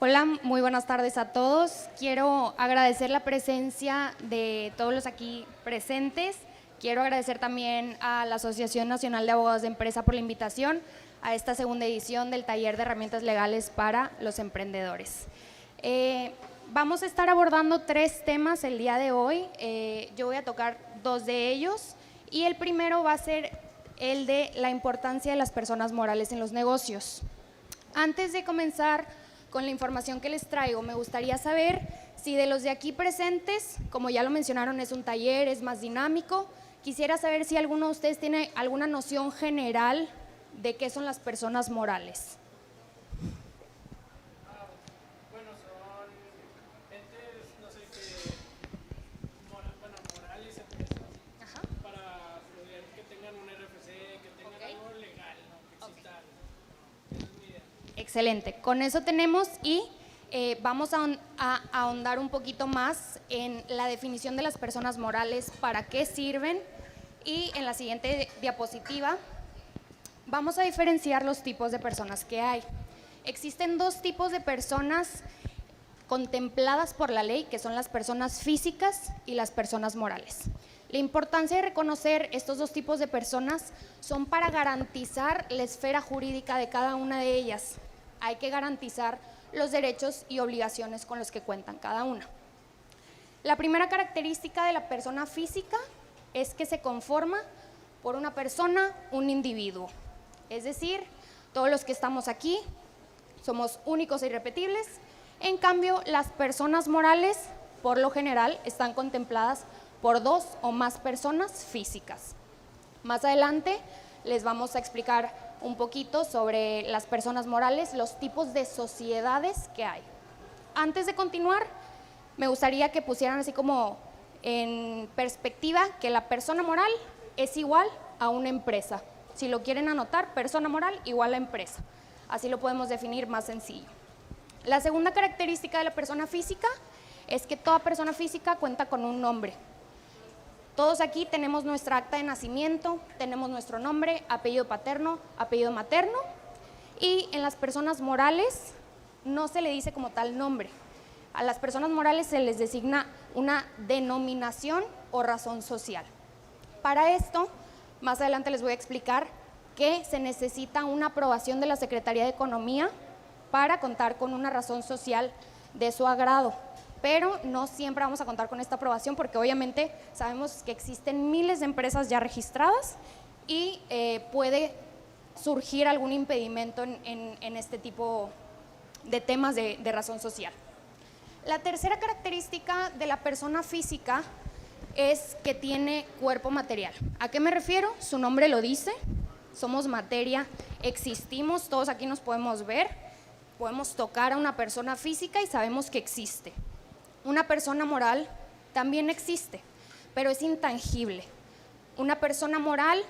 Hola, muy buenas tardes a todos. Quiero agradecer la presencia de todos los aquí presentes. Quiero agradecer también a la Asociación Nacional de Abogados de Empresa por la invitación a esta segunda edición del taller de herramientas legales para los emprendedores. Vamos a estar abordando 3 temas el día de hoy. Yo voy a tocar 2 de ellos y el primero va a ser el de la importancia de las personas morales en los negocios. Antes de comenzar con la información que les traigo, me gustaría saber si de los de aquí presentes, como ya lo mencionaron, es un taller, es más dinámico. Quisiera saber si alguno de ustedes tiene alguna noción general de qué son las personas morales. Bueno, son entes, no sé qué, morales, empresas, para poder que tengan un RFC, que tengan algo legal, ¿no? Que exista algo. Esa es mi idea. Excelente, con eso tenemos y vamos a ahondar un poquito más en la definición de las personas morales, para qué sirven, y en la siguiente diapositiva vamos a diferenciar los tipos de personas que hay. Existen 2 tipos de personas contempladas por la ley, que son las personas físicas y las personas morales. La importancia de reconocer estos 2 tipos de personas son para garantizar la esfera jurídica de cada una de ellas. Hay que garantizar los derechos y obligaciones con los que cuentan cada una. La primera característica de la persona física es que se conforma por una persona, un individuo. Es decir, todos los que estamos aquí somos únicos e irrepetibles. En cambio, las personas morales, por lo general, están contempladas por 2 o más personas físicas. Más adelante les vamos a explicar un poquito sobre las personas morales, los tipos de sociedades que hay. Antes de continuar, me gustaría que pusieran así como en perspectiva que la persona moral es igual a una empresa. Si lo quieren anotar, persona moral igual a empresa. Así lo podemos definir más sencillo. La segunda característica de la persona física es que toda persona física cuenta con un nombre. Todos aquí tenemos nuestra acta de nacimiento, tenemos nuestro nombre, apellido paterno, apellido materno, y en las personas morales no se le dice como tal nombre. A las personas morales se les designa una denominación o razón social. Para esto, más adelante les voy a explicar que se necesita una aprobación de la Secretaría de Economía para contar con una razón social de su agrado. Pero no siempre vamos a contar con esta aprobación porque obviamente sabemos que existen miles de empresas ya registradas y puede surgir algún impedimento en este tipo de temas de razón social. La tercera característica de la persona física es que tiene cuerpo material. ¿A qué me refiero? Su nombre lo dice, somos materia, existimos, todos aquí nos podemos ver, podemos tocar a una persona física y sabemos que existe. Una persona moral también existe, pero es intangible. Una persona moral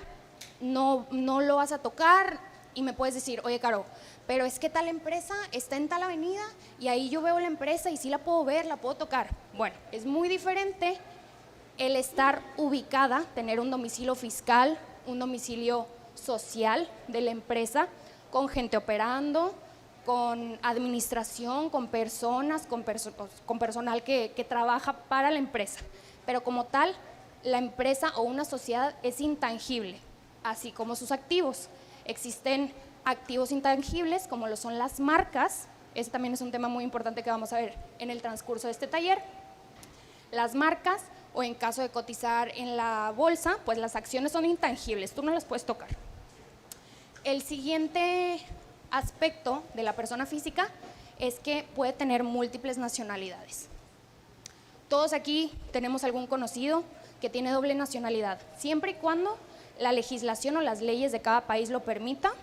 no lo vas a tocar y me puedes decir, oye, Caro, pero es que tal empresa está en tal avenida y ahí yo veo la empresa y sí la puedo ver, la puedo tocar. Bueno, es muy diferente el estar ubicada, tener un domicilio fiscal, un domicilio social de la empresa, con gente operando, con administración, con personas, con personal que trabaja para la empresa. Pero como tal, la empresa o una sociedad es intangible, así como sus activos. Existen activos intangibles como lo son las marcas. Ese también es un tema muy importante que vamos a ver en el transcurso de este taller. Las marcas, o en caso de cotizar en la bolsa, pues las acciones son intangibles, tú no las puedes tocar. El siguiente aspecto de la persona física es que puede tener múltiples nacionalidades. Todos aquí tenemos algún conocido que tiene doble nacionalidad. Siempre y cuando la legislación o las leyes de cada país lo permita,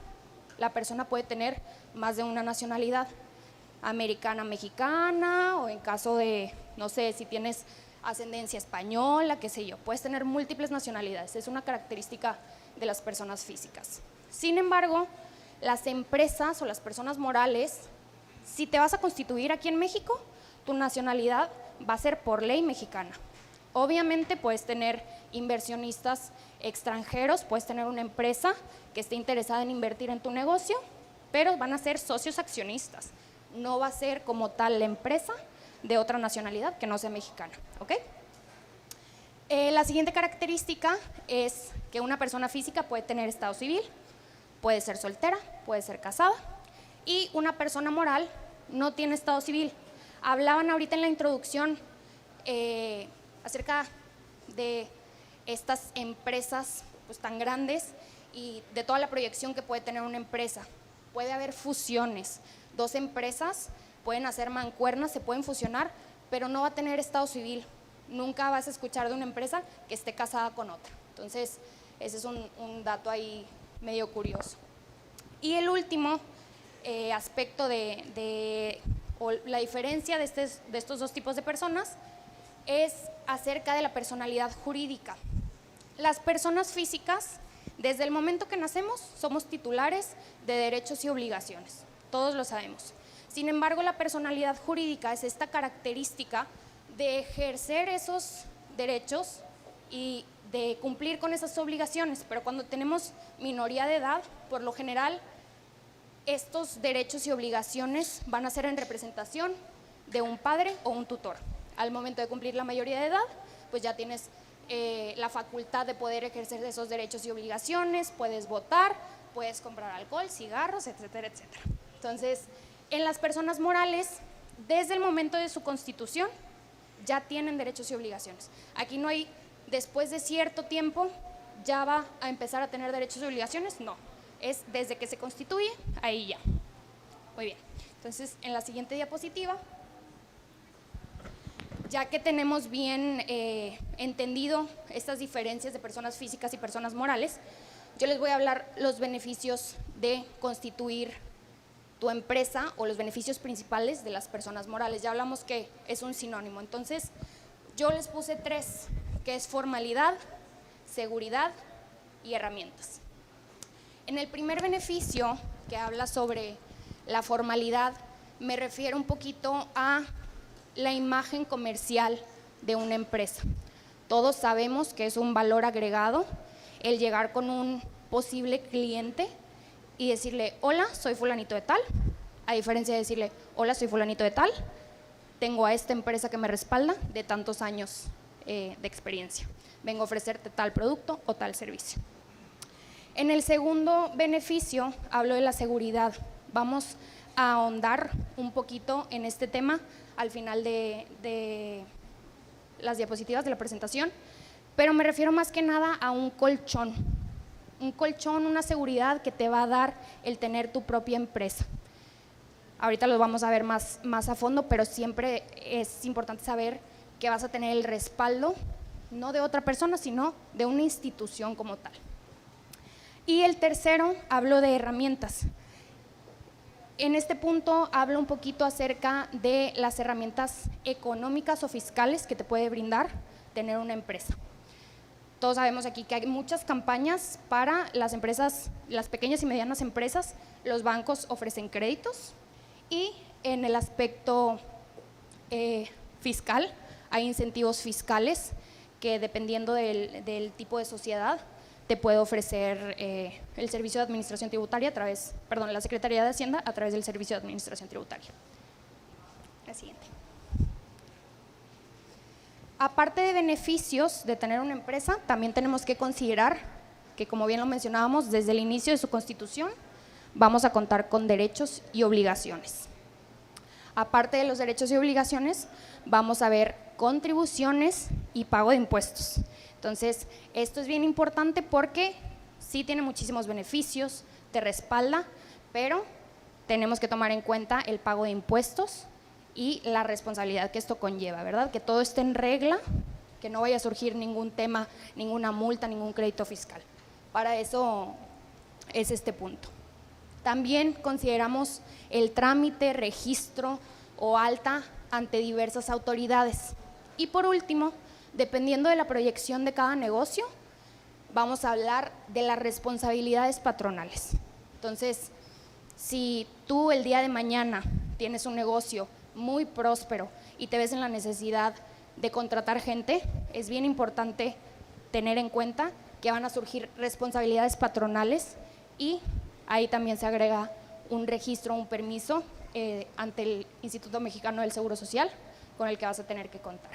la persona puede tener más de una nacionalidad, americana, mexicana, o en caso de, no sé, si tienes ascendencia española, qué sé yo, puedes tener múltiples nacionalidades. Es una característica de las personas físicas. Sin embargo, las empresas o las personas morales, si te vas a constituir aquí en México, tu nacionalidad va a ser por ley mexicana. Obviamente puedes tener inversionistas extranjeros, puedes tener una empresa que esté interesada en invertir en tu negocio, pero van a ser socios accionistas. no va a ser como tal la empresa de otra nacionalidad que no sea mexicana, ¿ok? La siguiente característica es que una persona física puede tener estado civil, puede ser soltera, puede ser casada, y una persona moral no tiene estado civil. Hablaban ahorita en la introducción acerca de estas empresas pues, tan grandes y de toda la proyección que puede tener una empresa. Puede haber fusiones, dos empresas pueden hacer mancuernas, se pueden fusionar, pero no va a tener estado civil. Nunca vas a escuchar de una empresa que esté casada con otra. Entonces, ese es un dato ahí medio curioso. Y el último aspecto o la diferencia de estos dos tipos de personas es acerca de la personalidad jurídica. Las personas físicas, desde el momento que nacemos, somos titulares de derechos y obligaciones, todos lo sabemos. Sin embargo, la personalidad jurídica es esta característica de ejercer esos derechos y de cumplir con esas obligaciones, pero cuando tenemos minoría de edad, por lo general, estos derechos y obligaciones van a ser en representación de un padre o un tutor. Al momento de cumplir la mayoría de edad, pues ya tienes la facultad de poder ejercer esos derechos y obligaciones, puedes votar, puedes comprar alcohol, cigarros, etcétera, etcétera. Entonces, en las personas morales, desde el momento de su constitución, ya tienen derechos y obligaciones. Aquí no hay, después de cierto tiempo, ya va a empezar a tener derechos y obligaciones, no. Es desde que se constituye, ahí ya. Muy bien, entonces en la siguiente diapositiva, ya que tenemos bien entendido estas diferencias de personas físicas y personas morales, yo les voy a hablar los beneficios de constituir tu empresa o los beneficios principales de las personas morales. Ya hablamos que es un sinónimo, entonces yo les puse 3, que es formalidad, seguridad y herramientas. En el primer beneficio, que habla sobre la formalidad, me refiero un poquito a la imagen comercial de una empresa. Todos sabemos que es un valor agregado el llegar con un posible cliente y decirle, hola, soy fulanito de tal, a diferencia de decirle, hola, soy fulanito de tal, tengo a esta empresa que me respalda de tantos años de experiencia, vengo a ofrecerte tal producto o tal servicio. En el segundo beneficio hablo de la seguridad. Vamos a ahondar un poquito en este tema al final de las diapositivas de la presentación, pero me refiero más que nada a un colchón, una seguridad que te va a dar el tener tu propia empresa. Ahorita lo vamos a ver más a fondo, pero siempre es importante saber que vas a tener el respaldo, no de otra persona, sino de una institución como tal. Y el tercero, hablo de herramientas. En este punto hablo un poquito acerca de las herramientas económicas o fiscales que te puede brindar tener una empresa. Todos sabemos aquí que hay muchas campañas para las empresas, las pequeñas y medianas empresas, los bancos ofrecen créditos y en el aspecto fiscal hay incentivos fiscales que dependiendo del tipo de sociedad te puede ofrecer el Servicio de Administración Tributaria la Secretaría de Hacienda a través del Servicio de Administración Tributaria. La siguiente. Aparte de beneficios de tener una empresa, también tenemos que considerar que, como bien lo mencionábamos, desde el inicio de su constitución, vamos a contar con derechos y obligaciones. Aparte de los derechos y obligaciones, vamos a ver contribuciones y pago de impuestos. Entonces, esto es bien importante porque sí tiene muchísimos beneficios, te respalda, pero tenemos que tomar en cuenta el pago de impuestos y la responsabilidad que esto conlleva, ¿verdad? Que todo esté en regla, que no vaya a surgir ningún tema, ninguna multa, ningún crédito fiscal. Para eso es este punto. También consideramos el trámite, registro o alta ante diversas autoridades. Y por último, dependiendo de la proyección de cada negocio, vamos a hablar de las responsabilidades patronales. Entonces, si tú el día de mañana tienes un negocio muy próspero y te ves en la necesidad de contratar gente, es bien importante tener en cuenta que van a surgir responsabilidades patronales y ahí también se agrega un registro, un permiso ante el Instituto Mexicano del Seguro Social, con el que vas a tener que contar.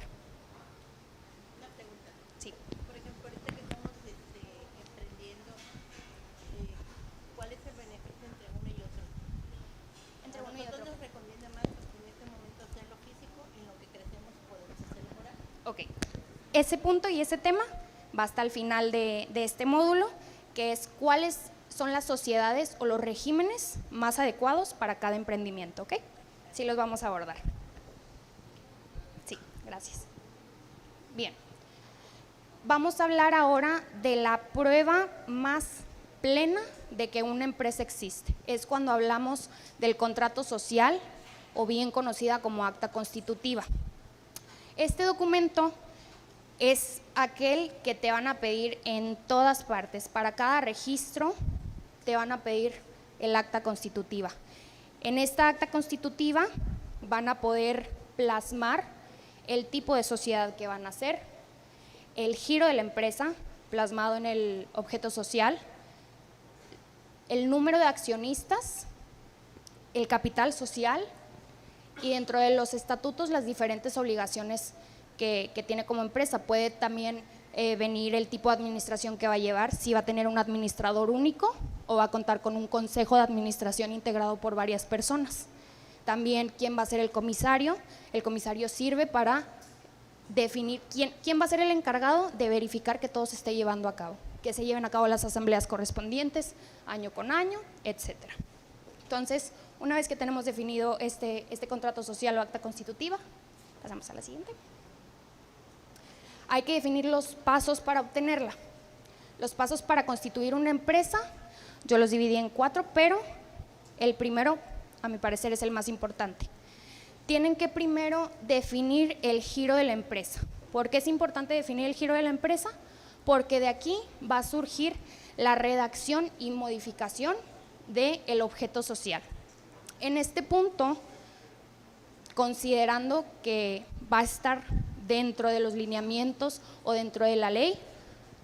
Una pregunta. Sí. Por ejemplo, ahorita que estamos emprendiendo, ¿cuál es el beneficio entre uno y otro? Entre A uno y nosotros otro. nos recomienda más en este momento hacerlo físico, en lo que crecemos podemos hacerlo moral. Ok. Ese punto y ese tema va hasta el final de este módulo, que es cuáles son las sociedades o los regímenes más adecuados para cada emprendimiento, ¿ok? Sí los vamos a abordar. Sí, gracias. Bien. Vamos a hablar ahora de la prueba más plena de que una empresa existe. Es cuando hablamos del contrato social, o bien conocida como acta constitutiva. Este documento es aquel que te van a pedir en todas partes. Para cada registro te van a pedir el acta constitutiva. En esta acta constitutiva van a poder plasmar el tipo de sociedad que van a hacer, el giro de la empresa plasmado en el objeto social, el número de accionistas, el capital social y dentro de los estatutos las diferentes obligaciones que tiene como empresa. Puede también venir el tipo de administración que va a llevar, si va a tener un administrador único o va a contar con un consejo de administración integrado por varias personas. También quién va a ser el comisario. El comisario sirve para definir quién va a ser el encargado de verificar que todo se esté llevando a cabo, que se lleven a cabo las asambleas correspondientes año con año, etcétera. Entonces, una vez que tenemos definido este contrato social o acta constitutiva, pasamos a la siguiente. Hay que definir los pasos para obtenerla. Los pasos para constituir una empresa, yo los dividí en 4, pero el primero, a mi parecer, es el más importante. Tienen que primero definir el giro de la empresa. ¿Por qué es importante definir el giro de la empresa? Porque de aquí va a surgir la redacción y modificación del objeto social. En este punto, considerando que va a estar dentro de los lineamientos o dentro de la ley,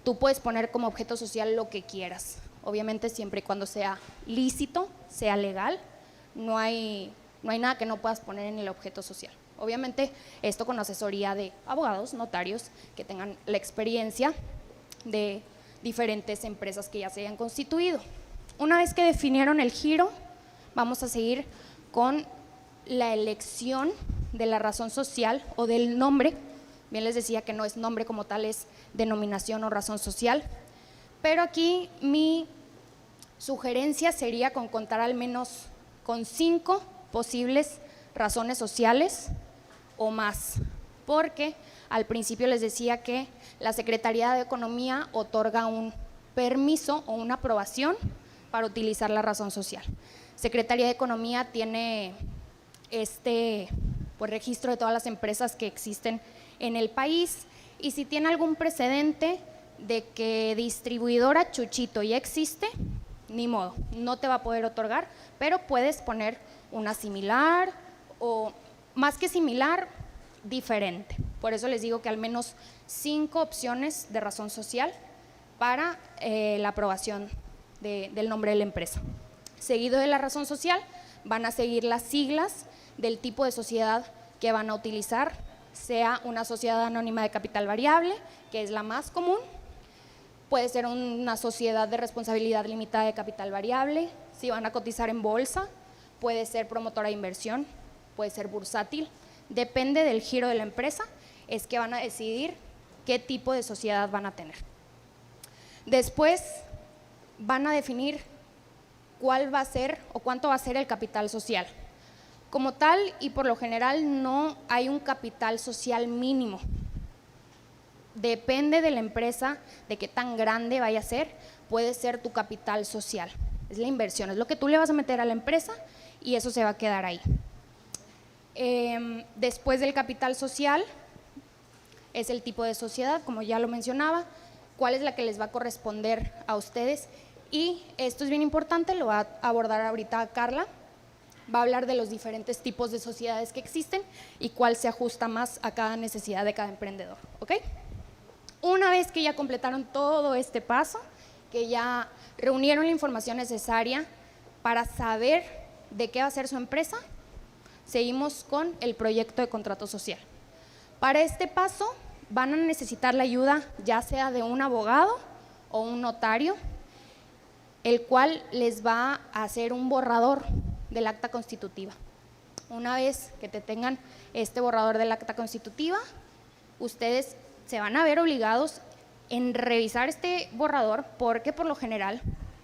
tú puedes poner como objeto social lo que quieras. Obviamente siempre y cuando sea lícito, sea legal, no hay nada que no puedas poner en el objeto social. Obviamente esto con asesoría de abogados, notarios, que tengan la experiencia de diferentes empresas que ya se hayan constituido. Una vez que definieron el giro, vamos a seguir con la elección de la razón social o del nombre. Bien les decía que no es nombre como tal, es denominación o razón social. Pero aquí mi sugerencia sería con contar al menos con 5 posibles razones sociales o más, porque al principio les decía que la Secretaría de Economía otorga un permiso o una aprobación para utilizar la razón social. Secretaría de Economía tiene registro de todas las empresas que existen en el país, y si tiene algún precedente de que distribuidora Chuchito ya existe, ni modo, no te va a poder otorgar, pero puedes poner una similar o más que similar, diferente. Por eso les digo que al menos 5 opciones de razón social para la aprobación del nombre de la empresa. Seguido de la razón social van a seguir las siglas del tipo de sociedad que van a utilizar, sea una sociedad anónima de capital variable, que es la más común, puede ser una sociedad de responsabilidad limitada de capital variable, si van a cotizar en bolsa, puede ser promotora de inversión, puede ser bursátil, depende del giro de la empresa, es que van a decidir qué tipo de sociedad van a tener. Después van a definir cuál va a ser o cuánto va a ser el capital social. Como tal y por lo general no hay un capital social mínimo. Depende de la empresa, de qué tan grande vaya a ser, puede ser tu capital social. Es la inversión, es lo que tú le vas a meter a la empresa y eso se va a quedar ahí. Después del capital social es el tipo de sociedad, como ya lo mencionaba, cuál es la que les va a corresponder a ustedes, y esto es bien importante, lo va a abordar ahorita Carla. Va a hablar de los diferentes tipos de sociedades que existen y cuál se ajusta más a cada necesidad de cada emprendedor, ¿ok? Una vez que ya completaron todo este paso, que ya reunieron la información necesaria para saber de qué va a ser su empresa, seguimos con el proyecto de contrato social. Para este paso van a necesitar la ayuda ya sea de un abogado o un notario, el cual les va a hacer un borrador del acta constitutiva. Una vez que te tengan este borrador del acta constitutiva, ustedes se van a ver obligados en revisar este borrador, porque por lo general,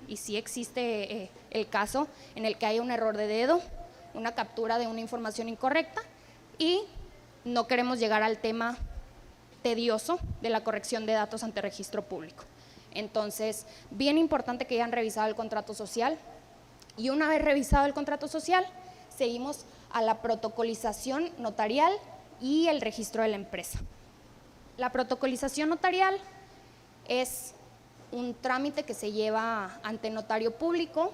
y sí existe el caso en el que hay un error de dedo, una captura de una información incorrecta, y no queremos llegar al tema tedioso de la corrección de datos ante registro público. Entonces, bien importante que hayan revisado el contrato social, y una vez revisado el contrato social, seguimos a la protocolización notarial y el registro de la empresa. La protocolización notarial es un trámite que se lleva ante notario público,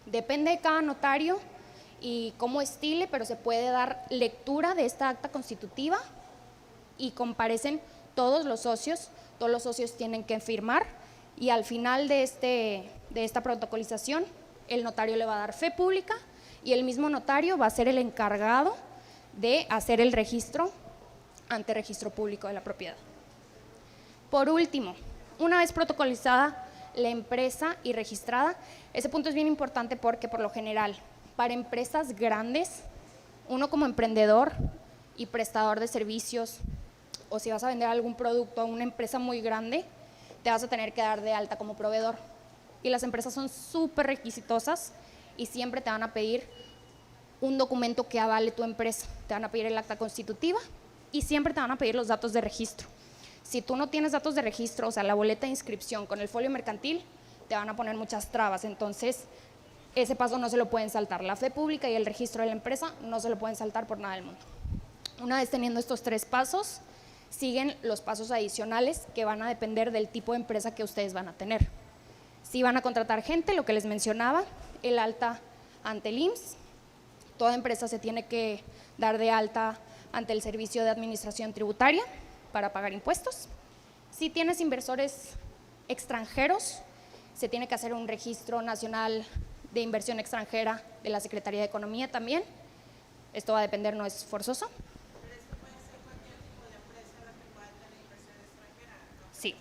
depende de cada notario y cómo estile, pero se puede dar lectura de esta acta constitutiva y comparecen todos los socios tienen que firmar, y al final de esta protocolización el notario le va a dar fe pública y el mismo notario va a ser el encargado de hacer el registro ante registro público de la propiedad. Por último, una vez protocolizada la empresa y registrada, ese punto es bien importante porque por lo general para empresas grandes, uno como emprendedor y prestador de servicios, o si vas a vender algún producto a una empresa muy grande, te vas a tener que dar de alta como proveedor. Y las empresas son súper requisitosas y siempre te van a pedir un documento que avale tu empresa. Te van a pedir el acta constitutiva y siempre te van a pedir los datos de registro. Si tú no tienes datos de registro, o sea, la boleta de inscripción con el folio mercantil, te van a poner muchas trabas. Entonces, ese paso no se lo pueden saltar. La fe pública y el registro de la empresa no se lo pueden saltar por nada del mundo. Una vez teniendo estos 3 pasos, siguen los pasos adicionales que van a depender del tipo de empresa que ustedes van a tener. Si van a contratar gente, lo que les mencionaba, el alta ante el IMSS. Toda empresa se tiene que dar de alta ante el Servicio de Administración Tributaria para pagar impuestos. Si tienes inversores extranjeros, se tiene que hacer un registro nacional de inversión extranjera de la Secretaría de Economía también. Esto va a depender, no es forzoso. Pero esto puede ser cualquier tipo de empresa la que pueda tener inversión extranjera, ¿no? Sí.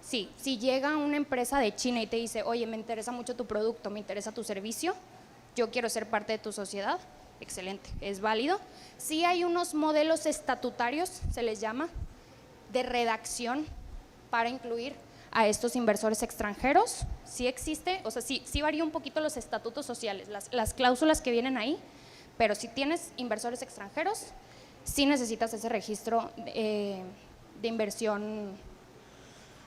Sí, si llega una empresa de China y te dice, oye, me interesa mucho tu producto, me interesa tu servicio, yo quiero ser parte de tu sociedad, excelente, es válido. Sí hay unos modelos estatutarios, se les llama, de redacción para incluir a estos inversores extranjeros. Sí existe, o sea, sí varía un poquito los estatutos sociales, las cláusulas que vienen ahí, pero si tienes inversores extranjeros, sí necesitas ese registro de inversión,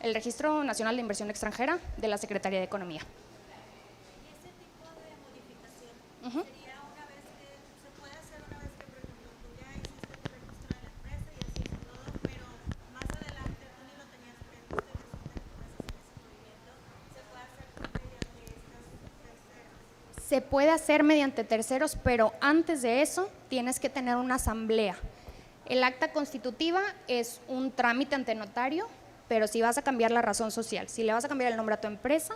el Registro Nacional de Inversión Extranjera de la Secretaría de Economía. ¿Y ese tipo de modificación sería una vez que se puede hacer una vez que, por ejemplo, tú ya hiciste tu registro de la empresa y así hizo todo, pero más adelante tú ni lo tenías previsto y resulta que tú haces ese movimiento, ¿se puede hacer mediante estas terceros? Se puede hacer mediante terceros, pero antes de eso tienes que tener una asamblea. El acta constitutiva es un trámite ante notario, pero si vas a cambiar la razón social, si le vas a cambiar el nombre a tu empresa,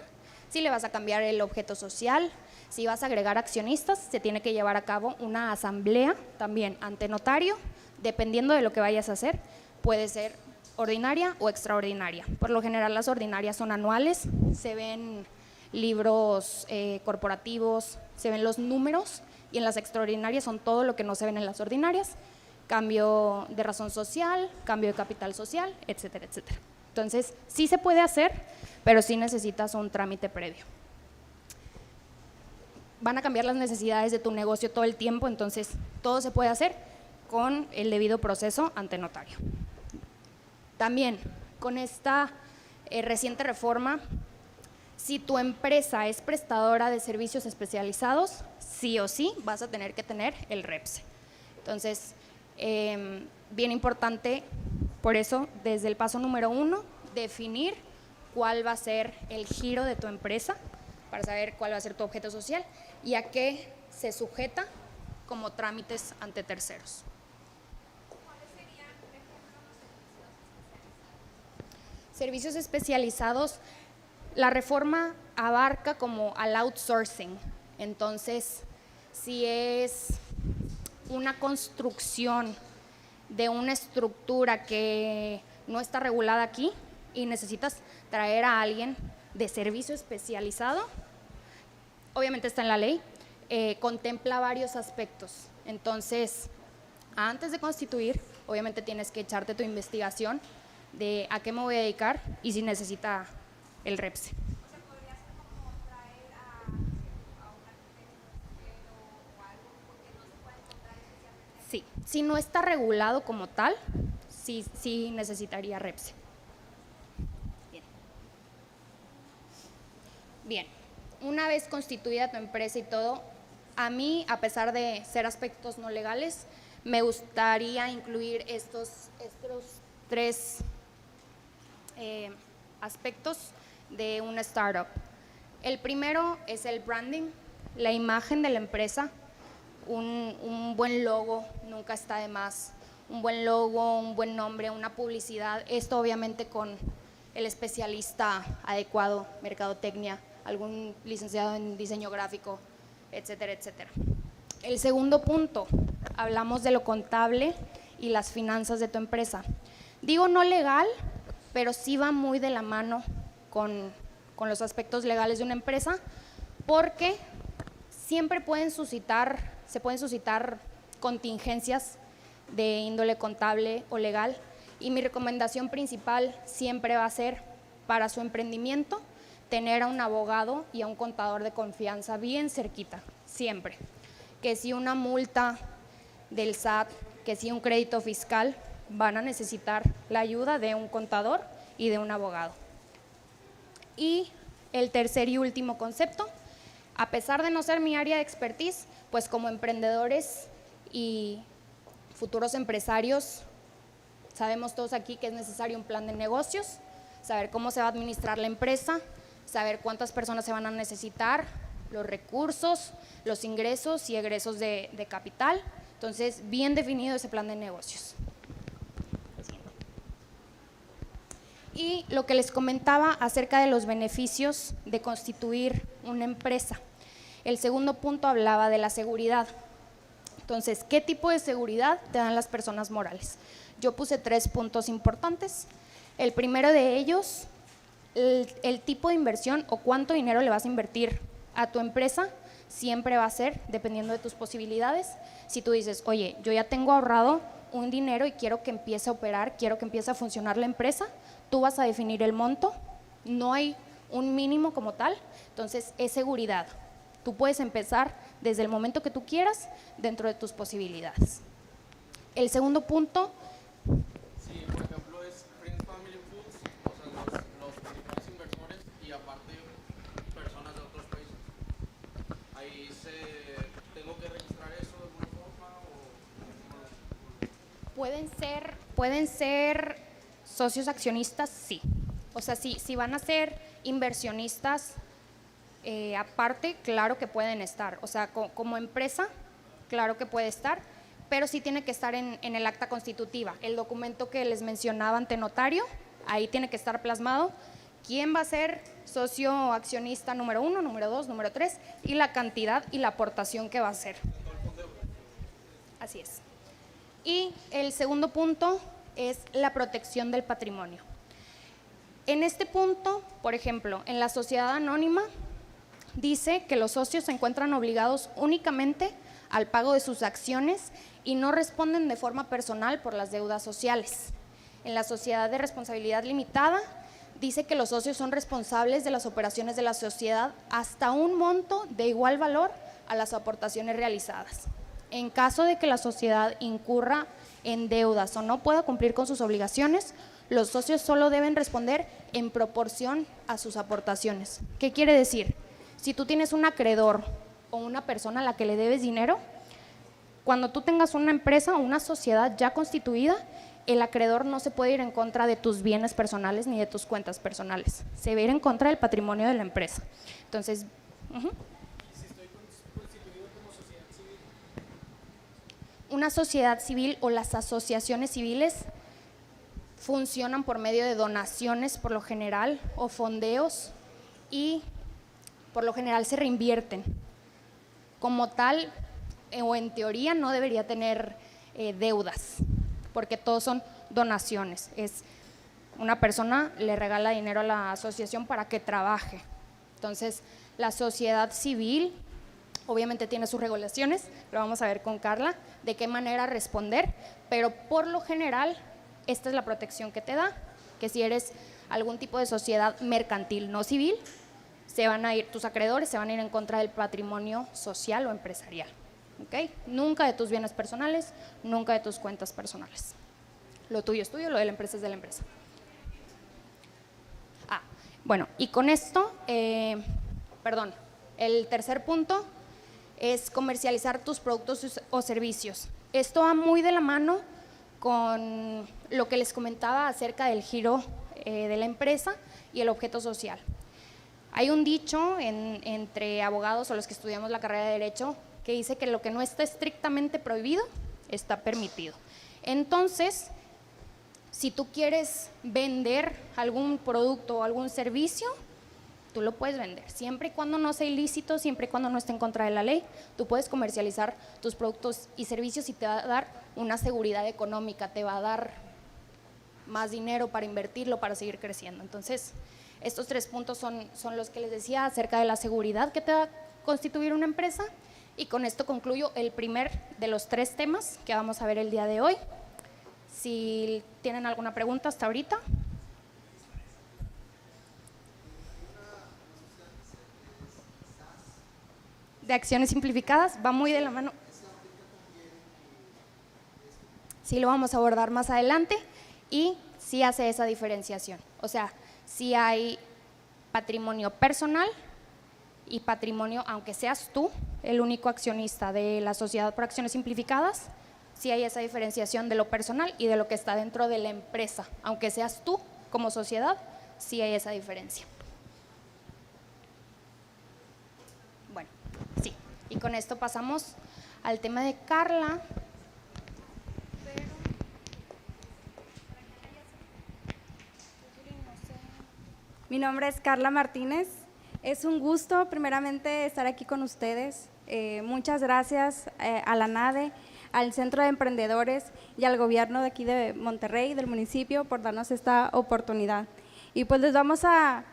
si le vas a cambiar el objeto social, si vas a agregar accionistas, se tiene que llevar a cabo una asamblea también ante notario, dependiendo de lo que vayas a hacer, puede ser ordinaria o extraordinaria. Por lo general las ordinarias son anuales, se ven libros corporativos, se ven los números, y en las extraordinarias son todo lo que no se ven en las ordinarias, cambio de razón social, cambio de capital social, etcétera, etcétera. Entonces, sí se puede hacer, pero sí necesitas un trámite previo. Van a cambiar las necesidades de tu negocio todo el tiempo, entonces todo se puede hacer con el debido proceso ante notario. También, con esta reciente reforma, si tu empresa es prestadora de servicios especializados, sí o sí vas a tener que tener el REPSE. Entonces, bien importante, por eso, desde el paso número 1, definir cuál va a ser el giro de tu empresa para saber cuál va a ser tu objeto social y a qué se sujeta como trámites ante terceros. ¿Cuáles serían, por ejemplo, los Servicios especializados, la reforma abarca como al outsourcing. Entonces, si es una construcción de una estructura que no está regulada aquí y necesitas traer a alguien de servicio especializado, obviamente está en la ley, contempla varios aspectos. Entonces, antes de constituir, obviamente tienes que echarte tu investigación de a qué me voy a dedicar y si necesita el REPSE. O sea, podría ser como traer a un arquitecto o algo, porque no se puede encontrar especialmente. Sí, si no está regulado como tal, sí necesitaría REPSE. Bien, una vez constituida tu empresa y todo, a mí, a pesar de ser aspectos no legales, me gustaría incluir estos 3 aspectos de una startup. El primero es el branding, la imagen de la empresa. Un buen logo nunca está de más. Un buen logo, un buen nombre, una publicidad. Esto obviamente con el especialista adecuado, mercadotecnia, algún licenciado en diseño gráfico, etcétera, etcétera. El segundo punto, hablamos de lo contable y las finanzas de tu empresa. Digo no legal, pero sí va muy de la mano con los aspectos legales de una empresa, porque siempre se pueden suscitar contingencias de índole contable o legal, y mi recomendación principal siempre va a ser para su emprendimiento tener a un abogado y a un contador de confianza bien cerquita, siempre. Que si una multa del SAT, que si un crédito fiscal, van a necesitar la ayuda de un contador y de un abogado. Y el tercer y último concepto, a pesar de no ser mi área de expertise, pues como emprendedores y futuros empresarios, sabemos todos aquí que es necesario un plan de negocios, saber cómo se va a administrar la empresa, saber cuántas personas se van a necesitar, los recursos, los ingresos y egresos de capital. Entonces, bien definido ese plan de negocios. Y lo que les comentaba acerca de los beneficios de constituir una empresa. El segundo punto hablaba de la seguridad. Entonces, ¿qué tipo de seguridad te dan las personas morales? Yo puse 3 puntos importantes. El primero de ellos, el tipo de inversión o cuánto dinero le vas a invertir a tu empresa siempre va a ser dependiendo de tus posibilidades. Si tú dices, oye, yo ya tengo ahorrado un dinero y quiero que empiece a operar, quiero que empiece a funcionar la empresa, tú vas a definir el monto, no hay un mínimo como tal, entonces es seguridad. Tú puedes empezar desde el momento que tú quieras dentro de tus posibilidades. El segundo punto… Sí, por ejemplo, es Friends Family Foods, o sea, los principales inversores y aparte personas de otros países. Ahí ¿tengo que registrar eso de alguna forma o? Pueden ser socios accionistas, sí. O sea, si van a ser inversionistas aparte, claro que pueden estar. O sea, como empresa, claro que puede estar, pero sí tiene que estar en el acta constitutiva. El documento que les mencionaba ante notario, ahí tiene que estar plasmado quién va a ser socio accionista número 1, número 2, número 3 y la cantidad y la aportación que va a hacer. Así es. Y el segundo punto es la protección del patrimonio. En este punto, por ejemplo, en la sociedad anónima, dice que los socios se encuentran obligados únicamente al pago de sus acciones y no responden de forma personal por las deudas sociales. En la sociedad de responsabilidad limitada, dice que los socios son responsables de las operaciones de la sociedad hasta un monto de igual valor a las aportaciones realizadas. En caso de que la sociedad incurra en deudas o no pueda cumplir con sus obligaciones, los socios solo deben responder en proporción a sus aportaciones. ¿Qué quiere decir? Si tú tienes un acreedor o una persona a la que le debes dinero, cuando tú tengas una empresa o una sociedad ya constituida, el acreedor no se puede ir en contra de tus bienes personales ni de tus cuentas personales. Se va a ir en contra del patrimonio de la empresa. Entonces, Si estoy constituido como sociedad civil, una sociedad civil o las asociaciones civiles funcionan por medio de donaciones por lo general o fondeos y por lo general se reinvierten. Como tal, o en teoría no debería tener deudas, porque todos son donaciones. Es una persona le regala dinero a la asociación para que trabaje. Entonces, la sociedad civil obviamente tiene sus regulaciones, lo vamos a ver con Carla, de qué manera responder, pero por lo general, esta es la protección que te da, que si eres algún tipo de sociedad mercantil, no civil, tus acreedores se van a ir en contra del patrimonio social o empresarial. ¿Okay? Nunca de tus bienes personales, nunca de tus cuentas personales. Lo tuyo es tuyo, lo de la empresa es de la empresa. Bueno, y con esto, el tercer punto es comercializar tus productos o servicios. Esto va muy de la mano con lo que les comentaba acerca del giro de la empresa y el objeto social. Hay un dicho entre abogados o los que estudiamos la carrera de Derecho que dice que lo que no está estrictamente prohibido está permitido. Entonces, si tú quieres vender algún producto o algún servicio, tú lo puedes vender, siempre y cuando no sea ilícito, siempre y cuando no esté en contra de la ley. Tú puedes comercializar tus productos y servicios y te va a dar una seguridad económica, te va a dar más dinero para invertirlo, para seguir creciendo. Entonces, estos 3 puntos son los que les decía acerca de la seguridad que te da constituir una empresa, y con esto concluyo el primer de los 3 temas que vamos a ver el día de hoy. Si tienen alguna pregunta hasta ahorita. De acciones simplificadas, va muy de la mano. Sí, lo vamos a abordar más adelante, y sí hace esa diferenciación. O sea, sí hay patrimonio personal y patrimonio, aunque seas tú el único accionista de la sociedad por acciones simplificadas, sí hay esa diferenciación de lo personal y de lo que está dentro de la empresa. Aunque seas tú como sociedad, sí hay esa diferencia. Bueno, sí, y con esto pasamos al tema de Carla. Mi nombre es Carla Martínez. Es un gusto, primeramente, estar aquí con ustedes. Muchas gracias a la NADE, al Centro de Emprendedores y al gobierno de aquí de Monterrey, del municipio, por darnos esta oportunidad. Y pues les vamos a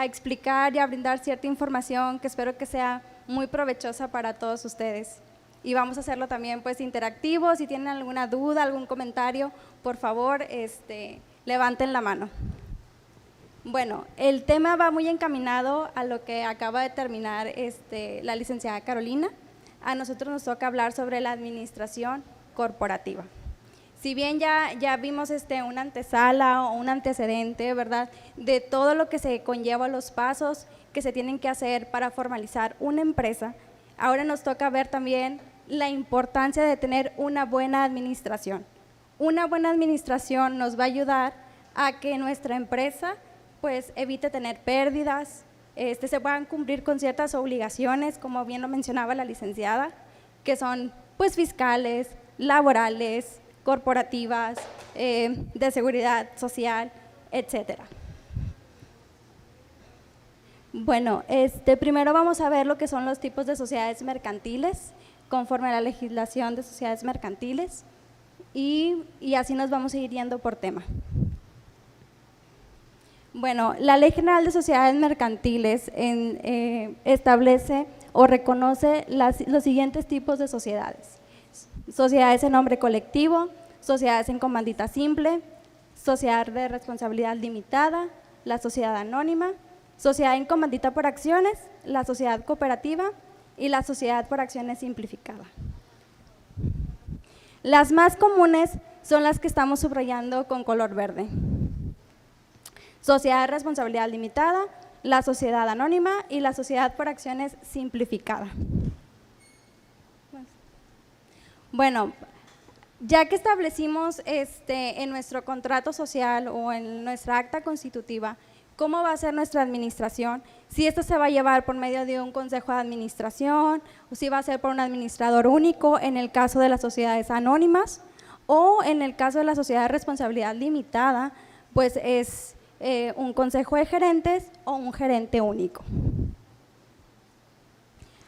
explicar y a brindar cierta información que espero que sea muy provechosa para todos ustedes. Y vamos a hacerlo también pues interactivo. Si tienen alguna duda, algún comentario, por favor, levanten la mano. Bueno, el tema va muy encaminado a lo que acaba de terminar la licenciada Carolina. A nosotros nos toca hablar sobre la administración corporativa. Si bien ya vimos una antesala o un antecedente, ¿verdad?, de todo lo que se conlleva, los pasos que se tienen que hacer para formalizar una empresa, ahora nos toca ver también la importancia de tener una buena administración. Una buena administración nos va a ayudar a que nuestra empresa pues evite tener pérdidas, se puedan cumplir con ciertas obligaciones, como bien lo mencionaba la licenciada, que son pues fiscales, laborales, corporativas, de seguridad social, etcétera. Bueno, primero vamos a ver lo que son los tipos de sociedades mercantiles, conforme a la legislación de sociedades mercantiles, y así nos vamos a ir yendo por tema. Bueno, la Ley General de Sociedades Mercantiles establece o reconoce los siguientes tipos de sociedades: sociedades en nombre colectivo, sociedades en comandita simple, sociedad de responsabilidad limitada, la sociedad anónima, sociedad en comandita por acciones, la sociedad cooperativa y la sociedad por acciones simplificada. Las más comunes son las que estamos subrayando con color verde: sociedad de responsabilidad limitada, la sociedad anónima y la sociedad por acciones simplificada. Bueno, ya que establecimos en nuestro contrato social o en nuestra acta constitutiva cómo va a ser nuestra administración, si esto se va a llevar por medio de un consejo de administración o si va a ser por un administrador único en el caso de las sociedades anónimas, o en el caso de la sociedad de responsabilidad limitada, pues es un consejo de gerentes o un gerente único.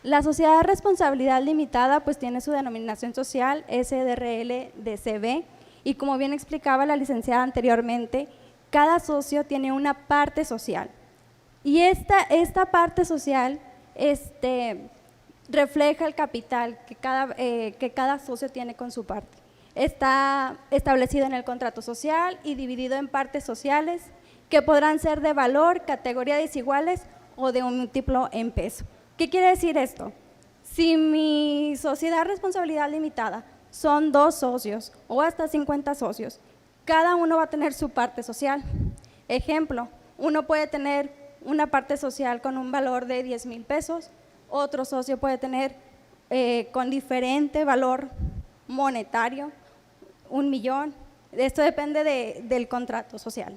La sociedad de responsabilidad limitada pues tiene su denominación social SDRL-DCB y como bien explicaba la licenciada anteriormente, cada socio tiene una parte social y esta parte social refleja el capital que cada socio tiene con su parte. Está establecido en el contrato social y dividido en partes sociales que podrán ser de valor, categoría desiguales o de un múltiplo en peso. ¿Qué quiere decir esto? Si mi sociedad de responsabilidad limitada son 2 socios o hasta 50 socios, cada uno va a tener su parte social. Ejemplo, uno puede tener una parte social con un valor de 10,000 pesos, otro socio puede tener con diferente valor monetario, 1,000,000. Esto depende del contrato social.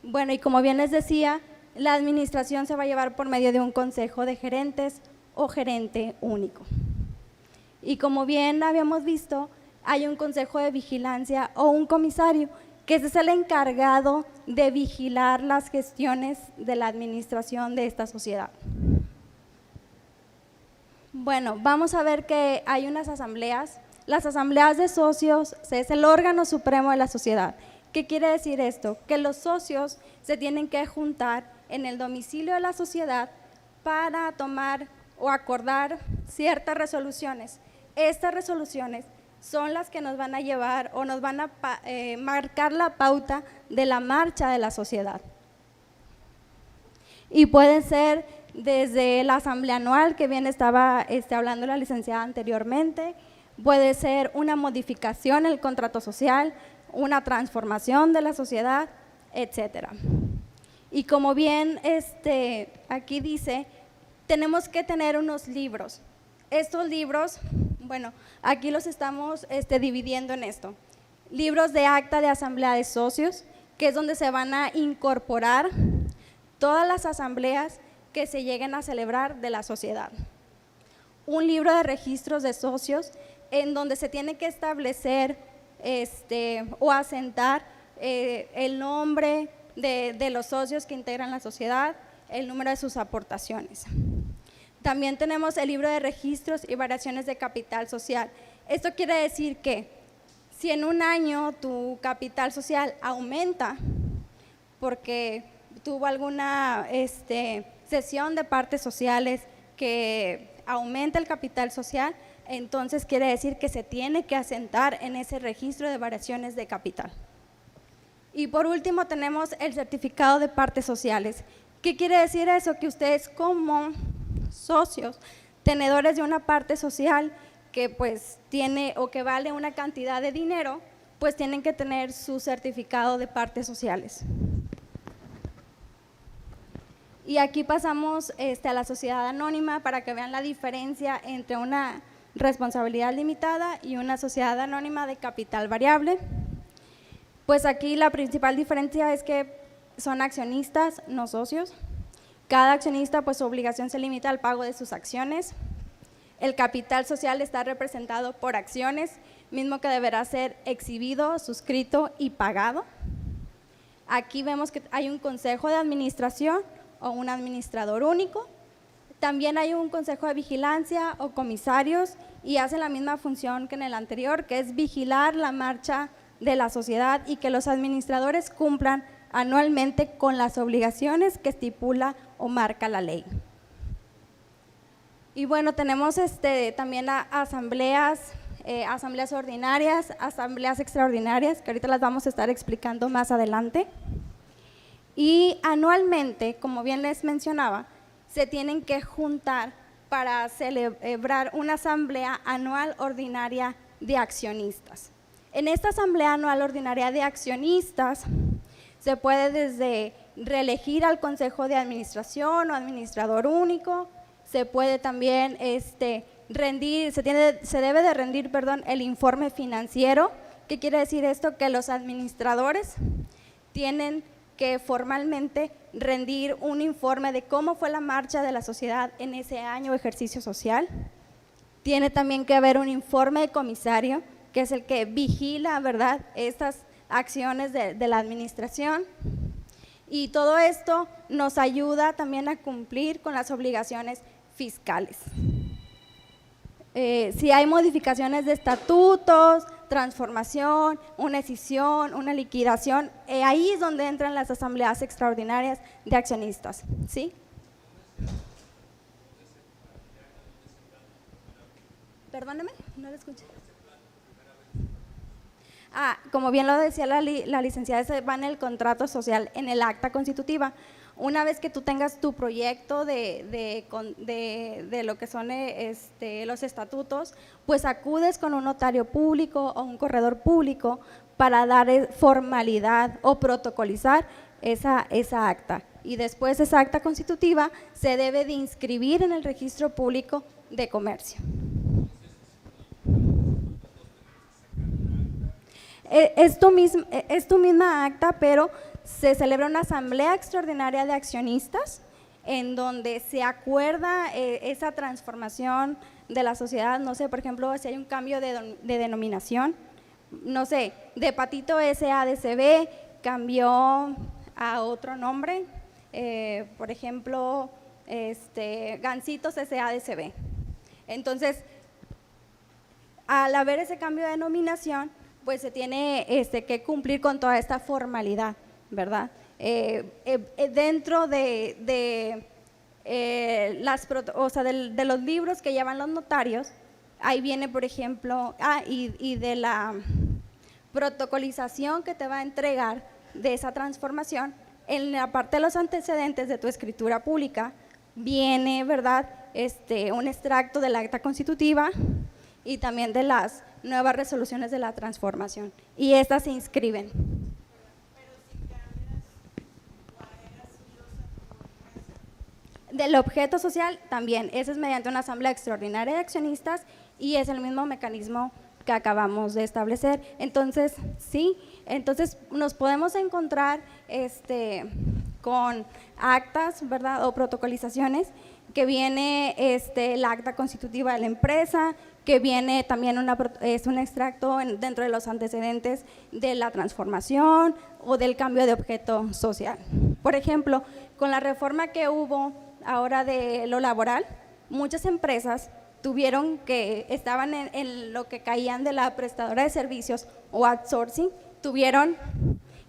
Bueno, y como bien les decía, la administración se va a llevar por medio de un consejo de gerentes o gerente único. Y como bien habíamos visto, hay un consejo de vigilancia o un comisario, que ese es el encargado de vigilar las gestiones de la administración de esta sociedad. Bueno, vamos a ver que hay unas asambleas. Las asambleas de socios es el órgano supremo de la sociedad. ¿Qué quiere decir esto? Que los socios se tienen que juntar en el domicilio de la sociedad para tomar o acordar ciertas resoluciones. Estas resoluciones son las que nos van a llevar o nos van a marcar la pauta de la marcha de la sociedad. Y pueden ser desde la asamblea anual, que bien estaba hablando la licenciada anteriormente, puede ser una modificación en el contrato social, una transformación de la sociedad, etcétera. Y como bien aquí dice, tenemos que tener unos libros. Estos libros, bueno, aquí los estamos dividiendo en esto. Libros de acta de asamblea de socios, que es donde se van a incorporar todas las asambleas que se lleguen a celebrar de la sociedad. Un libro de registros de socios, en donde se tiene que establecer o asentar el nombre de los socios que integran la sociedad, el número de sus aportaciones. También tenemos el libro de registros y variaciones de capital social. Esto quiere decir que si en un año tu capital social aumenta porque tuvo alguna cesión de partes sociales que aumenta el capital social, entonces quiere decir que se tiene que asentar en ese registro de variaciones de capital. Y por último tenemos el certificado de partes sociales. ¿Qué quiere decir eso? Que ustedes como socios, tenedores de una parte social que pues tiene o que vale una cantidad de dinero, pues tienen que tener su certificado de partes sociales. Y aquí pasamos a la sociedad anónima para que vean la diferencia entre una responsabilidad limitada y una sociedad anónima de capital variable. Pues aquí la principal diferencia es que son accionistas, no socios. Cada accionista, pues su obligación se limita al pago de sus acciones. El capital social está representado por acciones, mismo que deberá ser exhibido, suscrito y pagado. Aquí vemos que hay un consejo de administración o un administrador único. También hay un consejo de vigilancia o comisarios y hacen la misma función que en el anterior, que es vigilar la marcha de la sociedad y que los administradores cumplan anualmente con las obligaciones que estipula o marca la ley. Y bueno, tenemos también asambleas ordinarias, asambleas extraordinarias, que ahorita las vamos a estar explicando más adelante. Y anualmente, como bien les mencionaba, se tienen que juntar para celebrar una asamblea anual ordinaria de accionistas. En esta asamblea anual ordinaria de accionistas se puede desde reelegir al consejo de administración o administrador único, se puede también rendir, se debe de rendir, el informe financiero. ¿Qué quiere decir esto? Que los administradores tienen que formalmente rendir un informe de cómo fue la marcha de la sociedad en ese año o ejercicio social. Tiene también que haber un informe de comisario, que es el que vigila, estas acciones de la administración. Y todo esto nos ayuda también a cumplir con las obligaciones fiscales. Si hay modificaciones de estatutos, transformación, una escisión, una liquidación, ahí es donde entran las asambleas extraordinarias de accionistas, ¿sí? Perdóneme, no lo escuché. Como bien lo decía la licenciada, se va en el contrato social, en el acta constitutiva. Una vez que tú tengas tu proyecto de lo que son los estatutos, pues acudes con un notario público o un corredor público para dar formalidad o protocolizar esa acta. Y después esa acta constitutiva se debe de inscribir en el registro público de comercio. Es tu misma acta, pero se celebra una asamblea extraordinaria de accionistas en donde se acuerda esa transformación de la sociedad. No sé, por ejemplo, si hay un cambio de denominación, no sé, de Patito SADCB cambió a otro nombre, por ejemplo, Gancitos SADCB. Entonces, al haber ese cambio de denominación, pues se tiene que cumplir con toda esta formalidad, ¿verdad? Dentro de los libros que llevan los notarios, ahí viene, por ejemplo, y de la protocolización que te va a entregar de esa transformación, en la parte de los antecedentes de tu escritura pública, viene, ¿verdad?, un extracto del acta constitutiva y también de las nuevas resoluciones de la transformación, y estas se inscriben. Del objeto social también, ese es mediante una asamblea extraordinaria de accionistas y es el mismo mecanismo que acabamos de establecer. Entonces, sí, entonces nos podemos encontrar con actas, ¿verdad?, o protocolizaciones, que viene la acta constitutiva de la empresa, que viene también es un extracto dentro de los antecedentes de la transformación o del cambio de objeto social. Por ejemplo, con la reforma que hubo ahora de lo laboral, muchas empresas estaban en lo que caían de la prestadora de servicios o outsourcing, tuvieron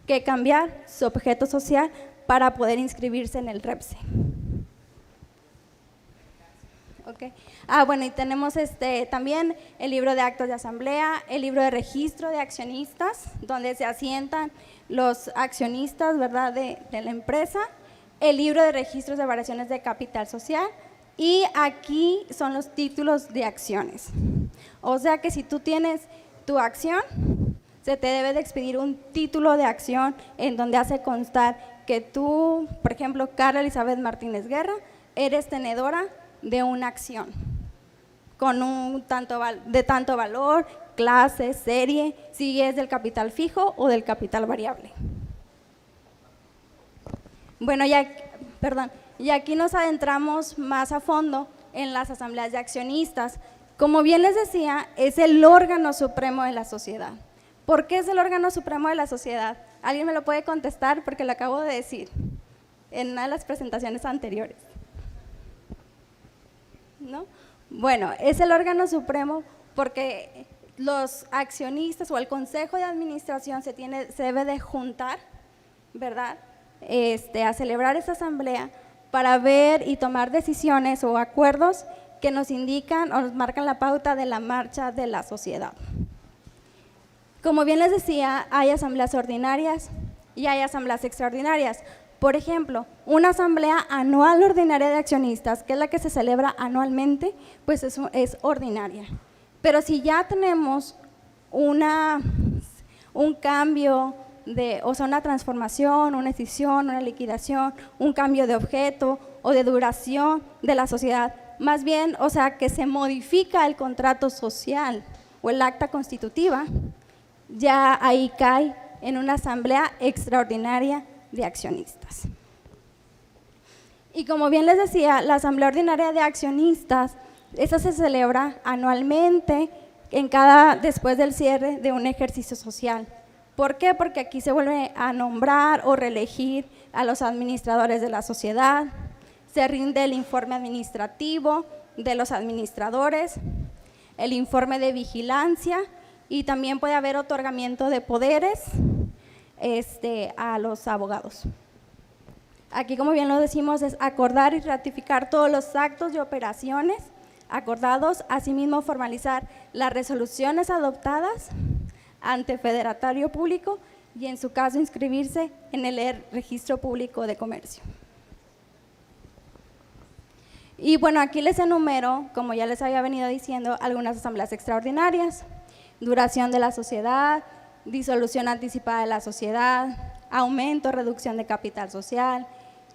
que cambiar su objeto social para poder inscribirse en el REPSE. Okay. Bueno, y tenemos también el libro de actos de asamblea, el libro de registro de accionistas, donde se asientan los accionistas, ¿verdad?, de la empresa, el libro de registros de variaciones de capital social, y aquí son los títulos de acciones. O sea que si tú tienes tu acción, se te debe de expedir un título de acción en donde hace constar que tú, por ejemplo, Carla Elizabeth Martínez Guerra, eres tenedora de una acción con de tanto valor, clase, serie, si es del capital fijo o del capital variable. Bueno, y aquí nos adentramos más a fondo en las asambleas de accionistas. Como bien les decía, es el órgano supremo de la sociedad. ¿Por qué es el órgano supremo de la sociedad? ¿Alguien me lo puede contestar? Porque lo acabo de decir en una de las presentaciones anteriores. ¿No? Bueno, es el órgano supremo porque los accionistas o el consejo de administración se debe de juntar, ¿verdad?, a celebrar esta asamblea para ver y tomar decisiones o acuerdos que nos indican o nos marcan la pauta de la marcha de la sociedad. Como bien les decía, hay asambleas ordinarias y hay asambleas extraordinarias. Por ejemplo, una asamblea anual ordinaria de accionistas, que es la que se celebra anualmente, pues eso es ordinaria. Pero si ya tenemos un cambio, una transformación, una escisión, una liquidación, un cambio de objeto o de duración de la sociedad, más bien, o sea, que se modifica el contrato social o el acta constitutiva, ya ahí cae en una asamblea extraordinaria de accionistas. Y como bien les decía, la asamblea ordinaria de accionistas, esa se celebra anualmente después del cierre de un ejercicio social. ¿Por qué? Porque aquí se vuelve a nombrar o reelegir a los administradores de la sociedad, se rinde el informe administrativo de los administradores, el informe de vigilancia y también puede haber otorgamiento de poderes a los abogados. Aquí, como bien lo decimos, es acordar y ratificar todos los actos y operaciones acordados, asimismo formalizar las resoluciones adoptadas ante Federatario Público y en su caso inscribirse en el Registro Público de Comercio. Y bueno, aquí les enumero, como ya les había venido diciendo, algunas asambleas extraordinarias: duración de la sociedad, disolución anticipada de la sociedad, aumento o reducción de capital social,